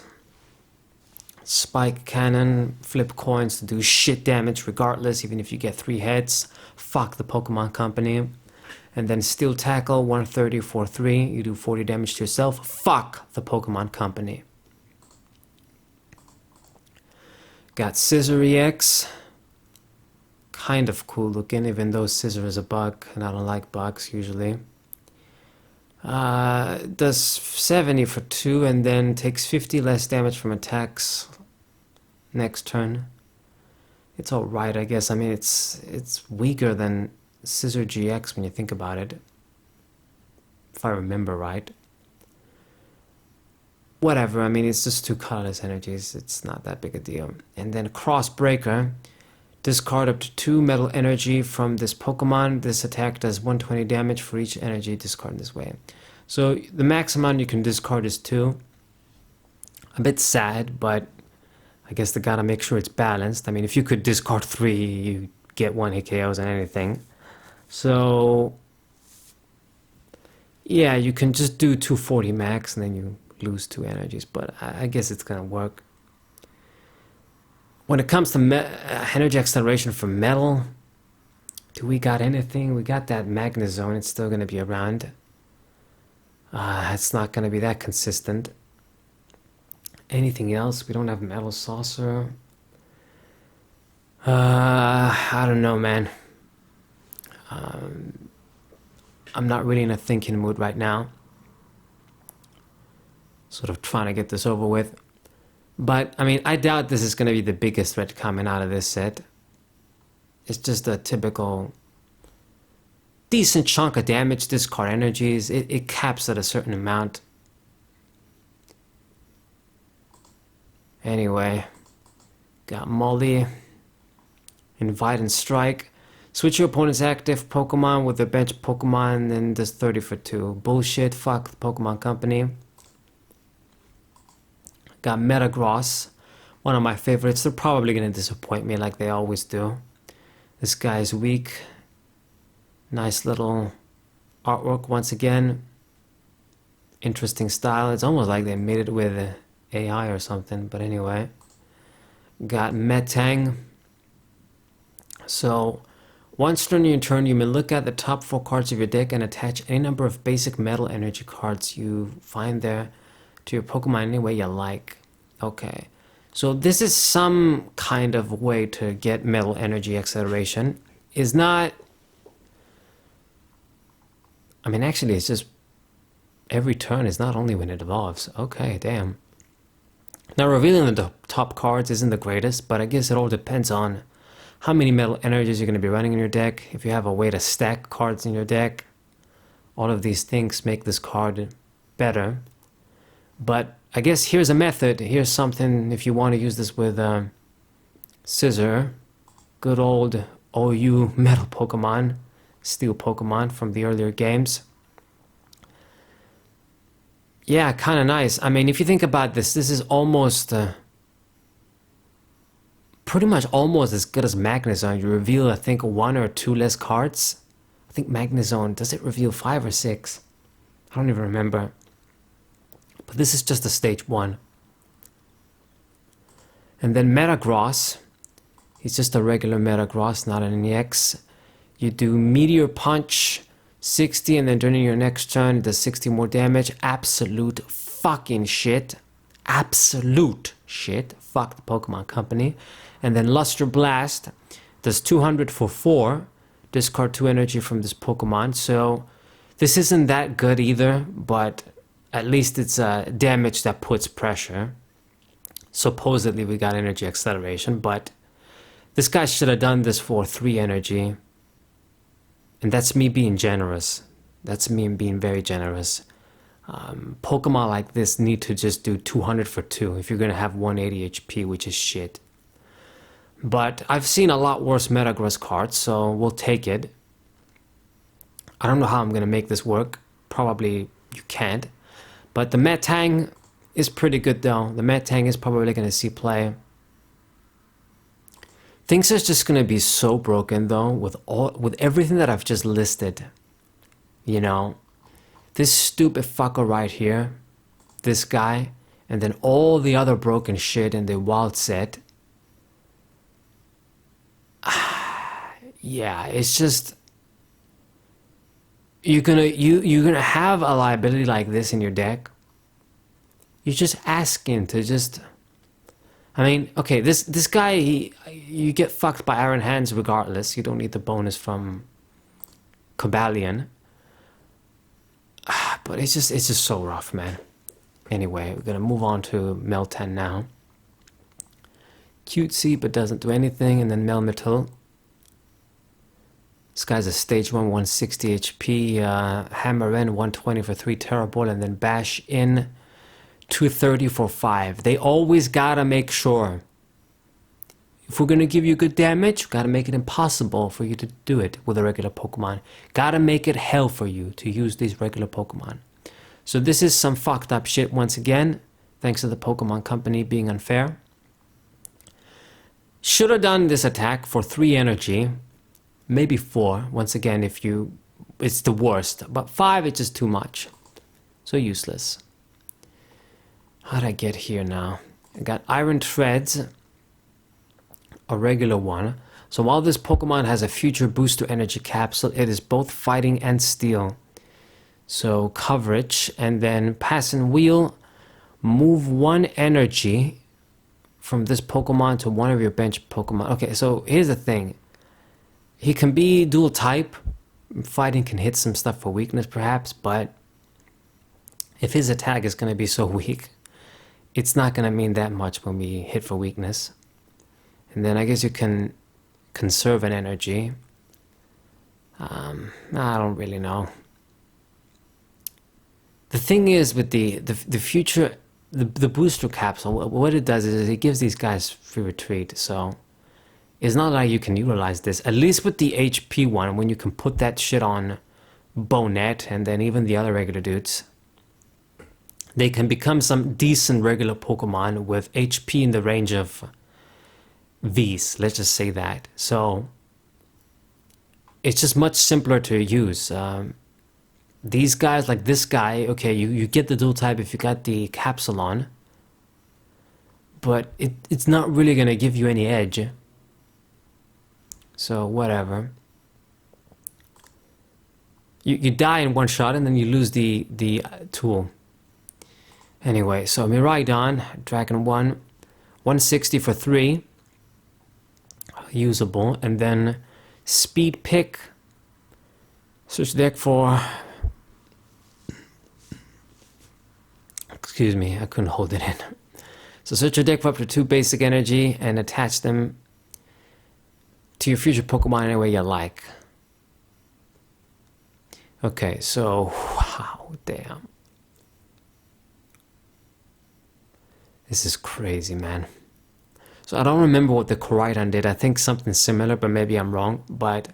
Spike Cannon, flip coins to do shit damage regardless, even if you get 3 hits. Fuck the Pokemon Company. And then Steel Tackle, 130 for 3, you do 40 damage to yourself. Fuck the Pokemon Company. Got Scissor EX. Kind of cool looking, even though Scissor is a bug, and I don't like bugs usually. Does 70 for 2, and then takes 50 less damage from attacks next turn. It's alright, I guess. I mean, it's weaker than Scissor GX when you think about it. If I remember right. Whatever, I mean, it's just 2 colorless energies. It's not that big a deal. And then Crossbreaker. Discard up to 2 metal energy from this Pokemon. This attack does 120 damage for each energy discarded this way. So the max amount you can discard is 2. A bit sad, but I guess they gotta make sure it's balanced. I mean, if you could discard 3, you get 1 hit KOs and anything. So yeah, you can just do 240 max and then you lose 2 energies, but I guess it's gonna work. When it comes to energy acceleration for metal, do we got anything? We got that Magnezone, it's still gonna be around. It's not gonna be that consistent. Anything else? We don't have Metal Saucer. I don't know, man. I'm not really in a thinking mood right now. Sort of trying to get this over with. But, I mean, I doubt this is going to be the biggest threat coming out of this set. It's just a typical decent chunk of damage, discard energies. It caps at a certain amount. Anyway, got Molly, Invite and Strike. Switch your opponent's active Pokemon with their bench Pokemon and does 30 for 2. Bullshit, fuck the Pokemon Company. Got Metagross, one of my favorites. They're probably going to disappoint me like they always do. This guy is weak. Nice little artwork once again. Interesting style. It's almost like they made it with AI or something, but anyway. Got Metang. So, once during your turn, you may look at the top 4 cards of your deck and attach any number of basic metal energy cards you find there to your Pokemon any way you like. Okay. So this is some kind of way to get metal energy acceleration. It's not... I mean, actually, it's just every turn is not only when it evolves. Okay, damn. Now, revealing the top cards isn't the greatest, but I guess it all depends on how many metal energies you're going to be running in your deck. If you have a way to stack cards in your deck, all of these things make this card better. But I guess here's a method. Here's something if you want to use this with Scissor, good old OU metal Pokemon, steel Pokemon from the earlier games. Yeah, kind of nice. I mean, if you think about this, this is almost... pretty much almost as good as Magnezone. You reveal, I think, 1 or 2 less cards. I think Magnezone, does it reveal 5 or 6? I don't even remember. But this is just a stage 1. And then Metagross. He's just a regular Metagross, not an EX. You do Meteor Punch, 60, and then during your next turn, it does 60 more damage. Absolute fucking shit. Absolute shit. Fuck the Pokemon Company. And then Luster Blast does 200 for 4. Discard 2 energy from this Pokemon. So this isn't that good either, but at least it's damage that puts pressure. Supposedly we got energy acceleration, but this guy should have done this for 3 energy. And that's me being generous. That's me being very generous. Pokemon like this need to just do 200 for 2 if you're going to have 180 HP, which is shit. But I've seen a lot worse Metagross cards, so we'll take it. I don't know how I'm going to make this work. Probably you can't. But the Metang is pretty good though. The Metang is probably going to see play. Things are just going to be so broken though with everything that I've just listed. You know, this stupid fucker right here, this guy, and then all the other broken shit in the wild set. Yeah, it's just you're gonna have a liability like this in your deck. You're just asking to just. I mean, okay, this guy, you get fucked by Iron Hands regardless. You don't need the bonus from Cobalion. But it's just so rough, man. Anyway, we're gonna move on to Meltan now. Cutesy, but doesn't do anything, and then Melmetal. This guy's a stage 1, 160 HP, Hammer in, 120 for 3 Terra Ball, and then Bash in, 230 for 5. They always gotta make sure. If we're gonna give you good damage, gotta make it impossible for you to do it with a regular Pokemon. Gotta make it hell for you to use these regular Pokemon. So this is some fucked up shit once again, thanks to the Pokemon Company being unfair. Should have done this attack for 3 energy. Maybe 4, once again, if you... It's the worst. But 5, it's just too much. So useless. How'd I get here now? I got Iron Treads. A regular one. So while this Pokemon has a future booster energy capsule, it is both fighting and steel. So coverage. And then pass and wheel. Move 1 energy from this Pokemon to one of your bench Pokemon. Okay, so here's the thing. He can be dual type. Fighting can hit some stuff for weakness perhaps, but if his attack is going to be so weak, it's not going to mean that much when we hit for weakness. And then I guess you can conserve an energy. I don't really know. The thing is with the future, the booster capsule, what it does is it gives these guys free retreat, so it's not like you can utilize this. At least with the HP one, when you can put that shit on Bonet and then even the other regular dudes, they can become some decent regular Pokemon with HP in the range of Vs, let's just say that. So it's just much simpler to use. These guys, like this guy, okay, you get the dual type if you got the capsule on, but it's not really going to give you any edge. So whatever. You die in one shot and then you lose the tool. Anyway, so Miraidon, Dragon 1, 160 for 3. Usable. And then Speed Pick. Search deck for... Excuse me, I couldn't hold it in. So search your deck for up to 2 basic energy and attach them to your future Pokemon any way you like. Okay, so wow, damn. This is crazy, man. So I don't remember what the Koraidon did. I think something similar, but maybe I'm wrong. But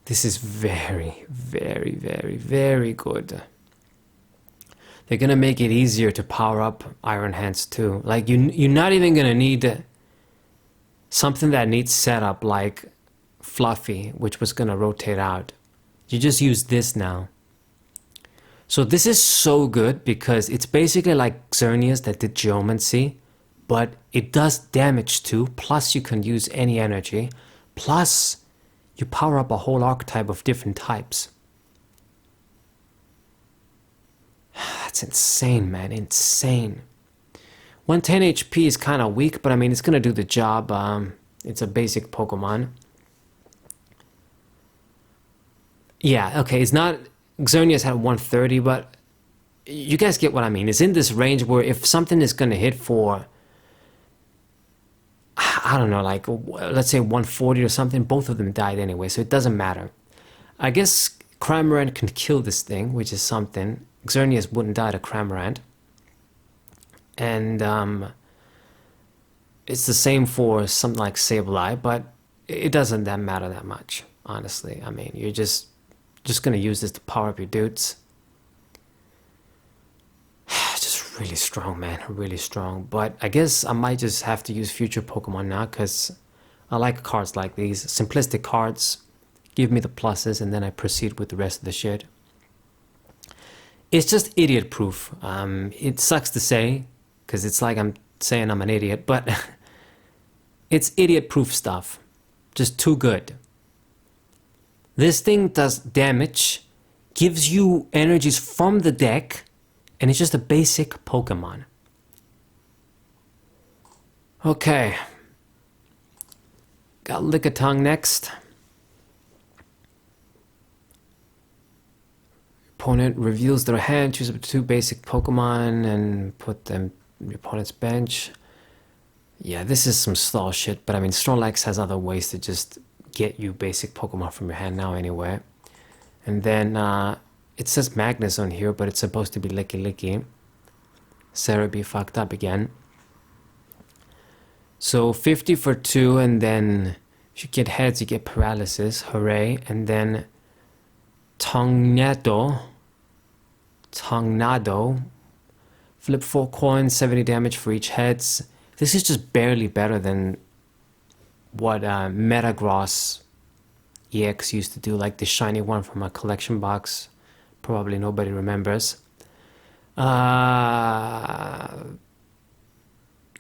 this is very, very, very, very good. They're gonna make it easier to power up Iron Hands too. Like you're not even gonna need something that needs setup like Fluffy, which was gonna rotate out. You just use this now. So this is so good because it's basically like Xerneas that did Geomancy, but it does damage too, plus you can use any energy, plus you power up a whole archetype of different types. That's insane, man, insane. 110 HP is kind of weak, but I mean, it's gonna do the job. It's a basic Pokemon. Yeah, okay, it's not... Xerneas had 130, but you guys get what I mean. It's in this range where if something is going to hit for, I don't know, like, let's say 140 or something, both of them died anyway, so it doesn't matter. I guess Cramorant can kill this thing, which is something. Xerneas wouldn't die to Cramorant. And it's the same for something like Sableye, but it doesn't matter that much, honestly. I mean, you're just gonna use this to power up your dudes. Just really strong, man, really strong. But I guess I might just have to use future Pokemon now because I like cards like these. Simplistic cards give me the pluses and then I proceed with the rest of the shit. It's just idiot proof. It sucks to say because it's like I'm saying I'm an idiot, but it's idiot proof stuff. Just too good. This thing does damage, gives you energies from the deck, and it's just a basic Pokemon. Okay. Got Lickitung next. Opponent reveals their hand, choose up to 2 basic Pokemon, and put them on your opponent's bench. Yeah, this is some stall shit, but I mean, Snorlax has other ways to just get you basic Pokemon from your hand now anyway. And then it says Magnus on here, but it's supposed to be Licky. Cerebi fucked up again. So 50 for 2, and then if you get heads you get paralysis, hooray. And then Tongnado, flip 4 coins, 70 damage for each heads. This is just barely better than what Metagross EX used to do, like the shiny one from a collection box. Probably nobody remembers. Yeah,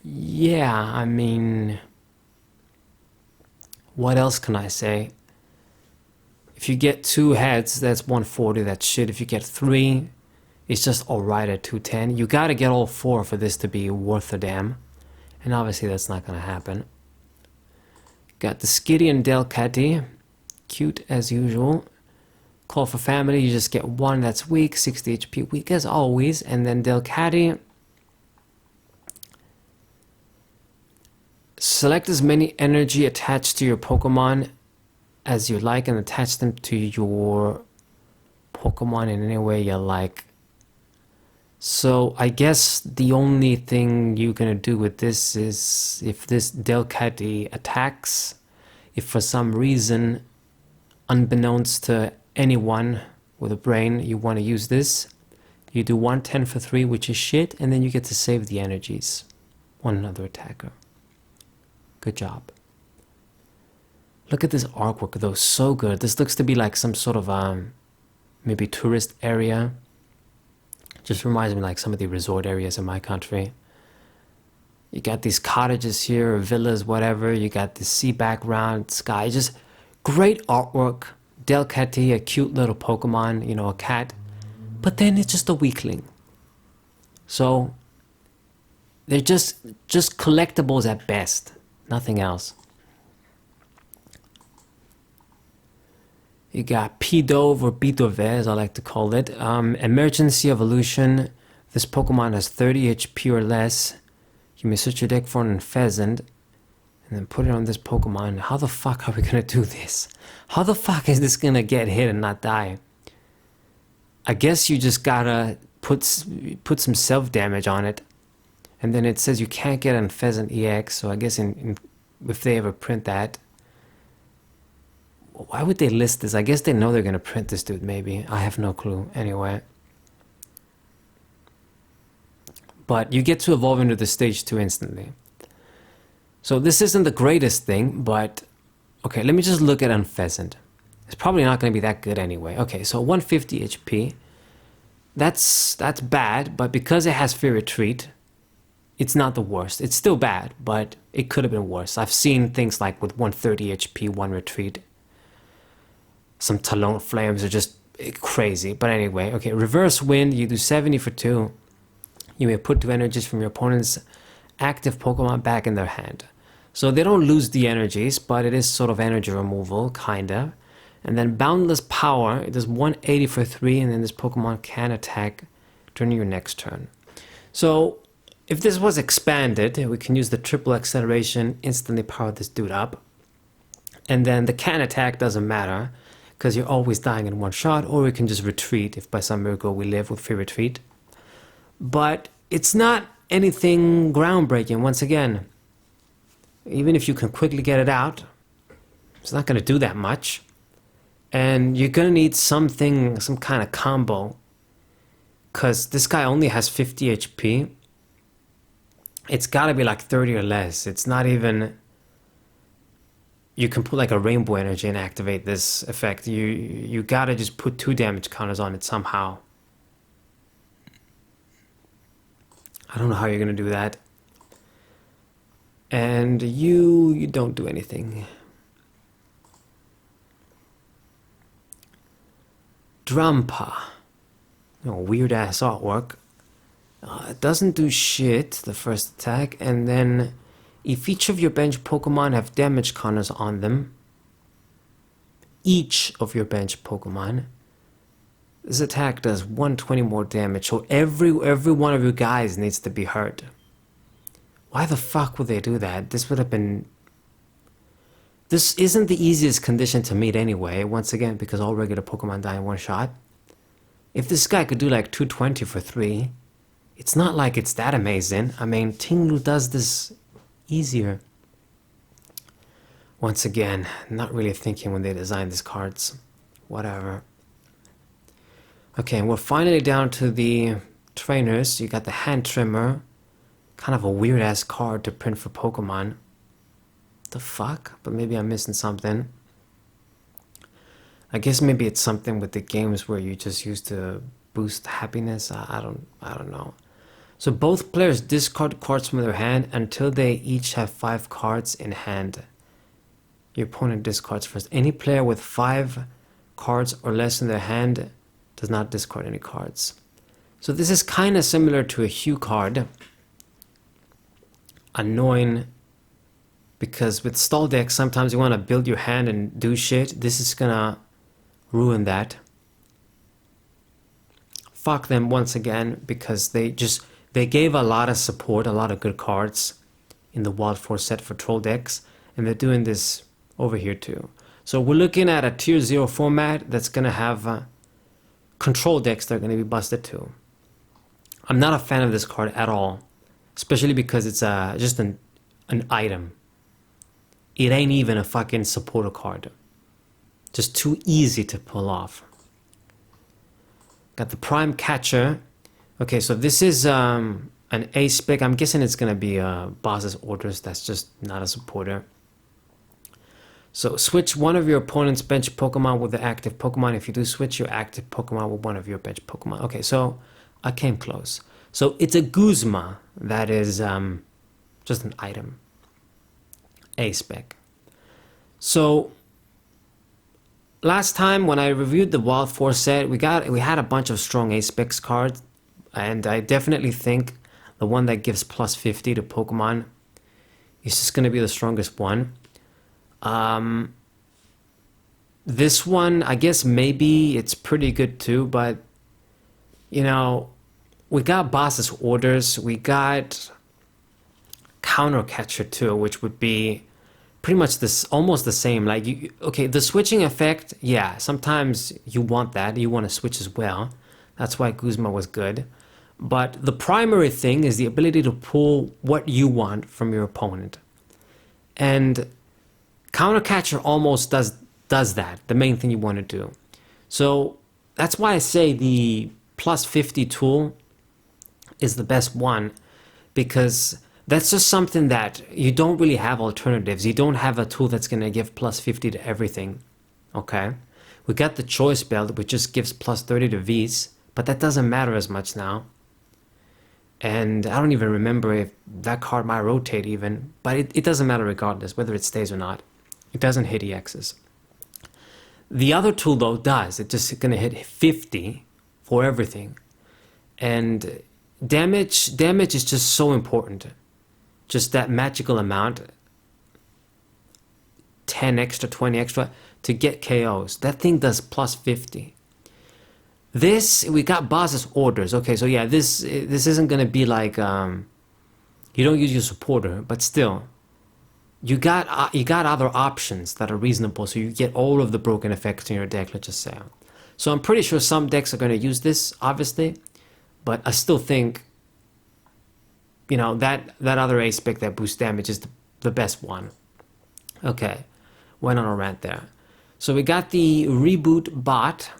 I mean, what else can I say? If you get 2 heads, that's 140, that's shit. If you get 3, it's just alright at 210. You gotta get all 4 for this to be worth a damn. And obviously that's not gonna happen. Got the Skitty and Delcatty. Cute as usual. Call for family, you just get 1 that's weak, 60 HP weak as always. And then Delcatty. Select as many energy attached to your Pokemon as you like and attach them to your Pokemon in any way you like. So I guess the only thing you're gonna do with this is if this Delcatty attacks, if for some reason, unbeknownst to anyone with a brain, you want to use this, you do 110 for 3, which is shit, and then you get to save the energies on another attacker. Good job. Look at this artwork though, so good. This looks to be like some sort of maybe tourist area. Just reminds me like some of the resort areas in my country. You got these cottages here, or villas, whatever. You got the sea background, sky. Just great artwork. Delcatty, a cute little Pokemon, you know, a cat. But then it's just a weakling. So they're just collectibles at best. Nothing else. You got Pidove or Pidove, as I like to call it. Emergency Evolution. This Pokemon has 30 HP or less. You may search your deck for an Pheasant and then put it on this Pokemon. How the fuck are we gonna do this? How the fuck is this gonna get hit and not die? I guess you just gotta put some self-damage on it. And then it says you can't get an Pheasant EX, so I guess if they ever print that. Why would they list this? I guess they know they're gonna print this dude, maybe. I have no clue. Anyway. But you get to evolve into the stage 2 instantly. So this isn't the greatest thing, but okay, let me just look at Unpheasant. It's probably not going to be that good anyway. Okay, so 150 HP. That's bad, but because it has Fear Retreat, it's not the worst. It's still bad, but it could have been worse. I've seen things like with 130 HP, 1 Retreat. Some Talon Flames are just crazy. But anyway, okay, Reverse Wind, you do 70 for 2. You may put 2 energies from your opponent's active Pokemon back in their hand. So they don't lose the energies, but it is sort of energy removal, kinda. And then Boundless Power, it does 180 for 3, and then this Pokemon can attack during your next turn. So if this was expanded, we can use the triple acceleration, instantly power this dude up. And then the can attack doesn't matter, because you're always dying in one shot, or we can just retreat if by some miracle we live with Fear Retreat. But it's not anything groundbreaking, once again. Even if you can quickly get it out, it's not going to do that much. And you're going to need something, some kind of combo. Because this guy only has 50 HP. It's got to be like 30 or less. It's not even... You can put like a Rainbow Energy and activate this effect. You got to just put 2 damage counters on it somehow. I don't know how you're going to do that. And you don't do anything. Drampa. Weird ass artwork. It doesn't do shit, the first attack. And then if each of your bench Pokemon have damage counters on them, each of your bench Pokemon, this attack does 120 more damage. So every one of you guys needs to be hurt. Why the fuck would they do that? This would have been... This isn't the easiest condition to meet anyway, once again, because all regular Pokemon die in one shot. If this guy could do like 220 for 3, it's not like it's that amazing. I mean, Tinglu does this easier. Once again, not really thinking when they designed these cards. Whatever. Okay, and we're finally down to the trainers. You got the Hand Trimmer. Kind of a weird ass card to print for Pokemon. The fuck? But maybe I'm missing something. I guess maybe it's something with the games where you just use to boost happiness. I don't know. So both players discard cards from their hand until they each have 5 cards in hand. Your opponent discards first. Any player with 5 cards or less in their hand does not discard any cards. So this is kind of similar to a Hue card. Annoying, because with stall decks sometimes you want to build your hand and do shit. This is gonna ruin that. Fuck them once again, because they gave a lot of support, a lot of good cards in the Wild Force set for troll decks, and they're doing this over here too. So we're looking at a tier 0 format that's going to have control decks that are going to be busted too. I'm not a fan of this card at all, especially because it's just an item. It ain't even a fucking supporter card. Just too easy to pull off. Got the Prime Catcher. Okay, so this is an A spec. I'm guessing it's going to be Boss's Orders. That's just not a supporter. So switch one of your opponent's bench Pokemon with the active Pokemon. If you do switch your active Pokemon with one of your bench Pokemon. Okay, so I came close. So it's a Guzma that is just an item. A spec. So last time when I reviewed the Wild Force set, we had a bunch of strong A specs cards, and I definitely think the one that gives plus 50 to Pokemon is just going to be the strongest one. This one, I guess maybe it's pretty good too, but you know, we got Boss's Orders, we got Counter Catcher too, which would be pretty much this, almost the same. Like, okay, the switching effect, yeah, sometimes you want that, you want to switch as well. That's why Guzma was good. But the primary thing is the ability to pull what you want from your opponent. And Counter Catcher almost does that, the main thing you want to do. So that's why I say the plus 50 tool is the best one, because that's just something that you don't really have alternatives. You don't have a tool that's going to give plus 50 to everything. Okay? We got the Choice Belt, which just gives plus 30 to Vs, but that doesn't matter as much now. And I don't even remember if that card might rotate even, but it doesn't matter regardless, whether it stays or not. It doesn't hit EXs. The other tool though does. It's just going to hit 50 for everything. And damage is just so important. Just that magical amount, 10 extra, 20 extra, to get KOs. That thing does plus 50. This, we got Boss's Orders. Okay, so yeah, this isn't going to be like, you don't use your supporter, but still, you got other options that are reasonable, so you get all of the broken effects in your deck, let's just say. So I'm pretty sure some decks are going to use this, obviously, but I still think, you know, that other A spec that boosts damage is the best one. Okay, went on a rant there. So we got the Reboot Bot.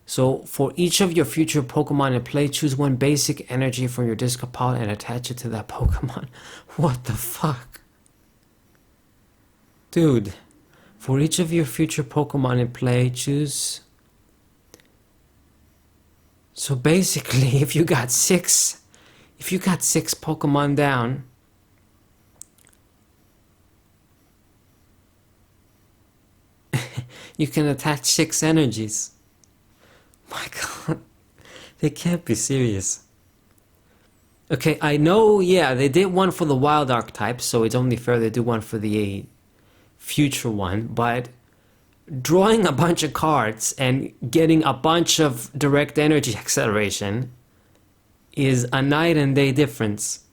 So for each of your future Pokemon in play, choose one basic energy from your discard pile and attach it to that Pokemon. What the fuck? Dude, for each of your future Pokemon in play, choose... So basically, if you got six Pokemon down, you can attach 6 energies. My god, they can't be serious. Okay, I know, yeah, they did one for the wild archetype, so it's only fair they do one for the future one, but drawing a bunch of cards and getting a bunch of direct energy acceleration is a night and day difference.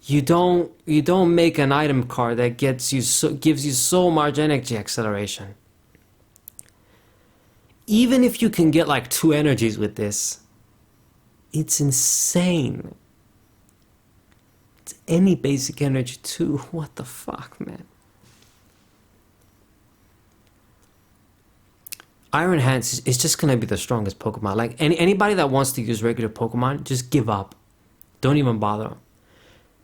You don't make an item card that gives you so much energy acceleration. Even if you can get like 2 energies with this, it's insane. It's any basic energy too. What the fuck, man? Iron Hands is just gonna be the strongest Pokemon. Like anybody that wants to use regular Pokemon, just give up. Don't even bother.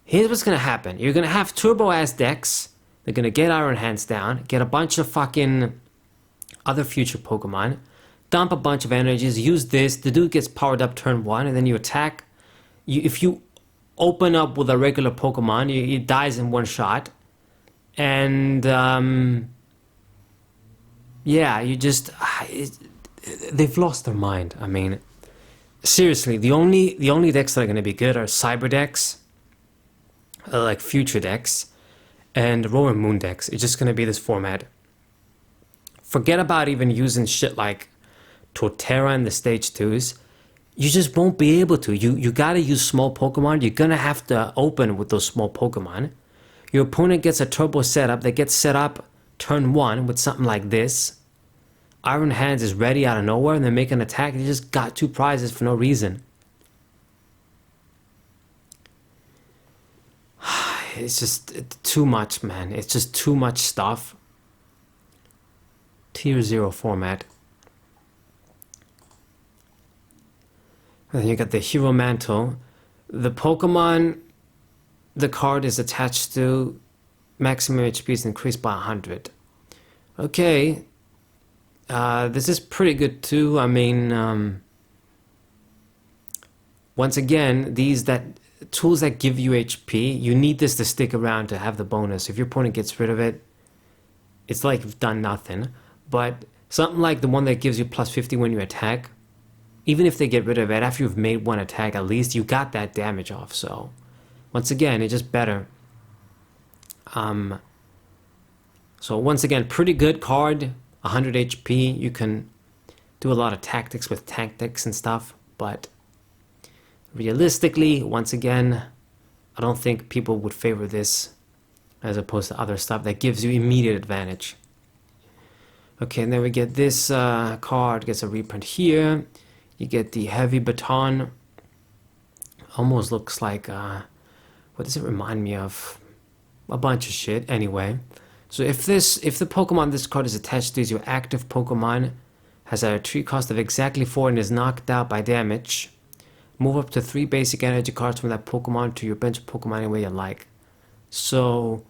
Here's what's gonna happen. You're gonna have turbo ass decks. They're gonna get Iron Hands down, get a bunch of fucking other future Pokemon, dump a bunch of energies, use this, the dude gets powered up turn 1, and then you attack. If you open up with a regular Pokemon, it dies in 1 shot. And yeah, you just... they've lost their mind. I mean, seriously, the only decks that are going to be good are Cyber decks, like future decks, and Roaring Moon decks. It's just going to be this format. Forget about even using shit like Torterra in the stage 2s. You just won't be able to. You gotta use small Pokemon. You're gonna have to open with those small Pokemon. Your opponent gets a turbo setup. They get set up turn 1 with something like this. Iron Hands is ready out of nowhere and they make an attack. You just got 2 prizes for no reason. It's just too much, man. It's just too much stuff. Tier 0 format. And then you got the Hero Mantle. The Pokemon the card is attached to, maximum HP is increased by 100. Okay. This is pretty good too. I mean, once again, these tools that give you HP, you need this to stick around to have the bonus. If your opponent gets rid of it, it's like you've done nothing. But something like the one that gives you plus 50 when you attack, even if they get rid of it, after you've made one attack, at least you got that damage off. So, once again, it's just better. So once again, pretty good card, 100 HP. You can do a lot of tactics with tactics and stuff, but realistically, once again, I don't think people would favor this as opposed to other stuff that gives you immediate advantage. Okay, and then we get this card, gets a reprint here. You get the Heavy Baton. Almost looks like, what does it remind me of? A bunch of shit, anyway. So if the Pokemon this card is attached to is your active Pokemon, has a retreat cost of exactly 4 and is knocked out by damage, move up to 3 basic energy cards from that Pokemon to your bench Pokemon any way you like. So,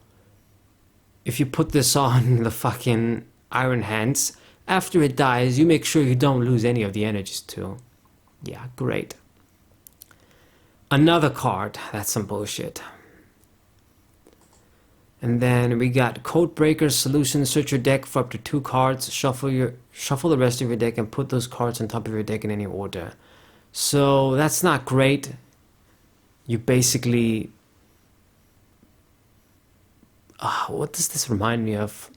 if you put this on the fucking Iron Hands, after it dies, you make sure you don't lose any of the energies too. Yeah, great. Another card, that's some bullshit. And then we got Codebreaker Solution. Search your deck for up to 2 cards, shuffle the rest of your deck and put those cards on top of your deck in any order. So that's not great. You basically... what does this remind me of?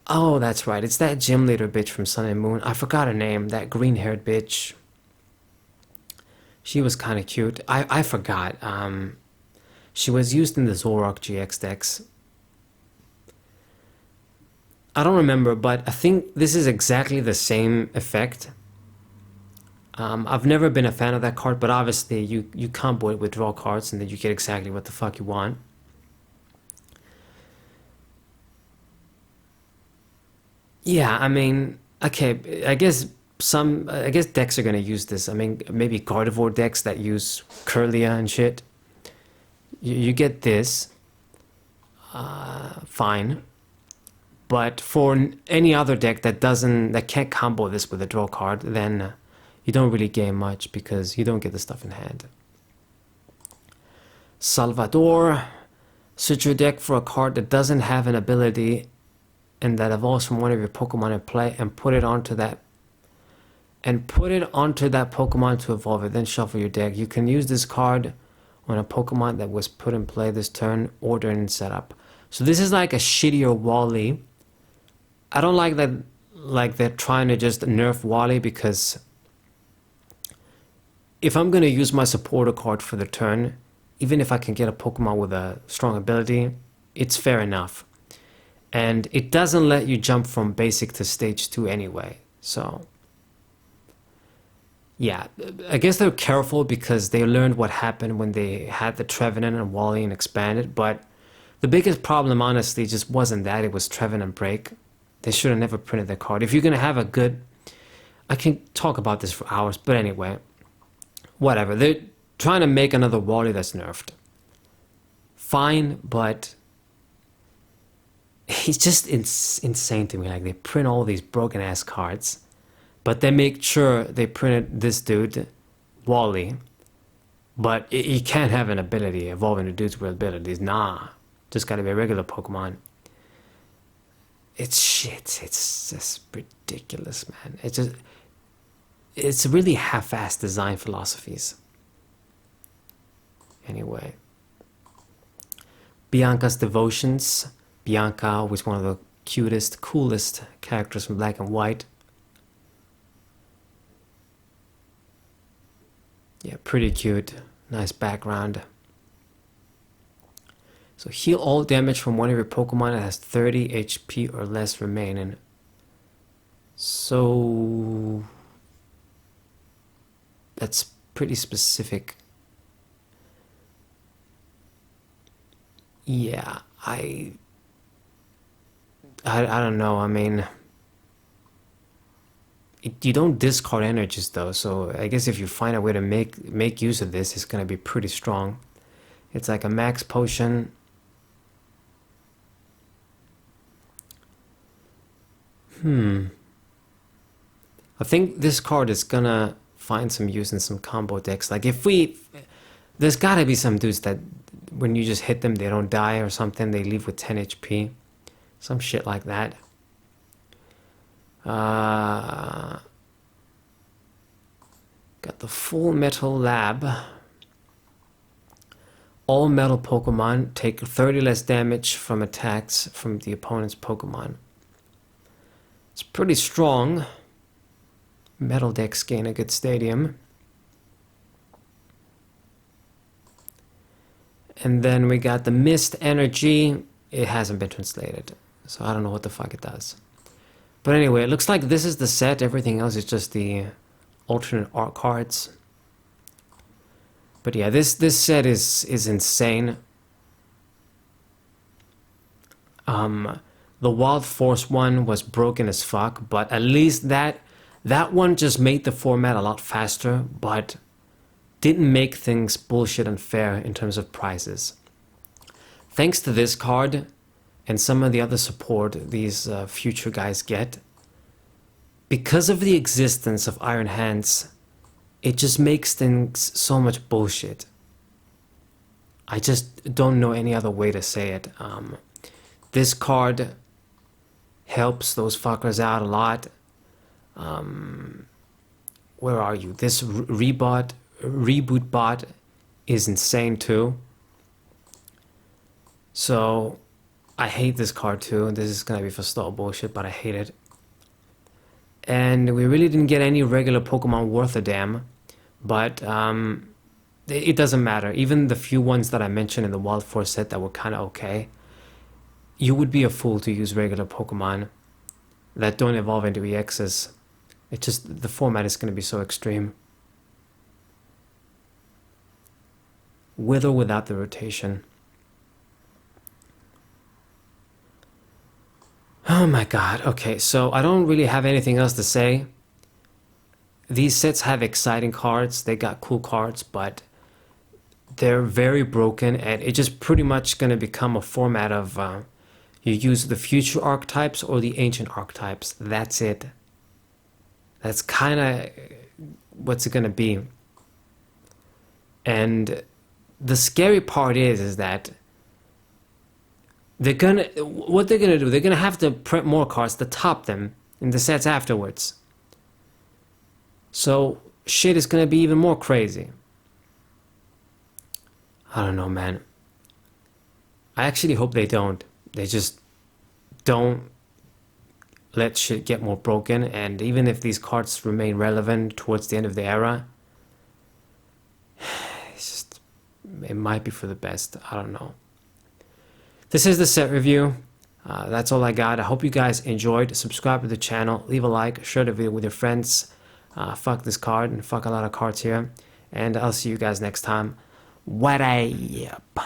Oh, that's right. It's that gym leader bitch from Sun and Moon. I forgot her name. That green-haired bitch. She was kind of cute. I forgot. She was used in the Zoroark GX decks. I don't remember, but I think this is exactly the same effect. I've never been a fan of that card, but obviously you combo it with draw cards and then you get exactly what the fuck you want. Yeah, I mean, okay, I guess decks are gonna use this. I mean, maybe Gardevoir decks that use Curlia and shit. You get this, fine. But for any other deck that can't combo this with a draw card, then you don't really gain much because you don't get the stuff in hand. Salvador, search your deck for a card that doesn't have an ability and that evolves from one of your Pokemon in play and put it onto that Pokemon to evolve it. Then shuffle your deck. You can use this card on a Pokemon that was put in play this turn, order and setup. So this is like a shittier Wally. I don't like that, like they're trying to just nerf Wally, because if I'm going to use my supporter card for the turn, even if I can get a Pokemon with a strong ability, it's fair enough. And it doesn't let you jump from basic to stage 2 anyway. So, yeah, I guess they're careful because they learned what happened when they had the Trevenant and Wally and expanded. But the biggest problem, honestly, just wasn't that. It was Trevenant Break. They should have never printed the card. If you're going to have a good... I can talk about this for hours, but anyway. Whatever. They're trying to make another Wally that's nerfed. Fine, but... It's just insane to me. Like, they print all these broken-ass cards, but they make sure they printed this dude, Wally, but he can't have an ability evolving to dudes with abilities. Nah. Just gotta be a regular Pokemon. It's shit. It's just ridiculous, man. It's really half-assed design philosophies. Anyway. Bianca's Devotions. Bianca was one of the cutest, coolest characters from Black and White. Yeah, pretty cute. Nice background. So heal all damage from one of your Pokemon that has 30 HP or less remaining. So that's pretty specific. Yeah, I don't know. I mean, you don't discard energies though, so I guess if you find a way to make use of this, it's gonna be pretty strong. It's like a max potion. I think this card is gonna find some use in some combo decks. Like there's gotta be some dudes that when you just hit them, they don't die or something. They leave with 10 HP, some shit like that. Got the Full Metal Lab. All metal Pokemon take 30 less damage from attacks from the opponent's Pokemon. It's pretty strong. Metal decks gain a good stadium. And then we got the Mist Energy. It hasn't been translated, so I don't know what the fuck it does. But anyway, it looks like this is the set. Everything else is just the alternate art cards. But yeah, this set is insane. The Wild Force one was broken as fuck, but at least that one just made the format a lot faster, but didn't make things bullshit unfair in terms of prices. Thanks to this card and some of the other support these future guys get, because of the existence of Iron Hands, it just makes things so much bullshit. I just don't know any other way to say it. This card helps those fuckers out a lot. Where are you? This reboot bot is insane too. So I hate this card too. This is gonna be for stall bullshit, but I hate it. And we really didn't get any regular Pokemon worth a damn, but it doesn't matter. Even the few ones that I mentioned in the Wild Force set that were kind of okay, you would be a fool to use regular Pokemon that don't evolve into EXs. It's just, the format is going to be so extreme. With or without the rotation. Oh my god, okay, so I don't really have anything else to say. These sets have exciting cards, they got cool cards, but they're very broken, and it's just pretty much going to become a format of you use the future archetypes or the ancient archetypes. That's it. That's kind of what's it going to be. And the scary part is that what they're gonna do, they're gonna have to print more cards to top them in the sets afterwards. So shit is gonna be even more crazy. I don't know, man. I actually hope they don't. They just don't let shit get more broken, and even if these cards remain relevant towards the end of the era, it might be for the best. I don't know. This is the set review. That's all I got. I hope you guys enjoyed. Subscribe to the channel, leave a like, share the video with your friends. Fuck this card and fuck a lot of cards here. And I'll see you guys next time. What a yep.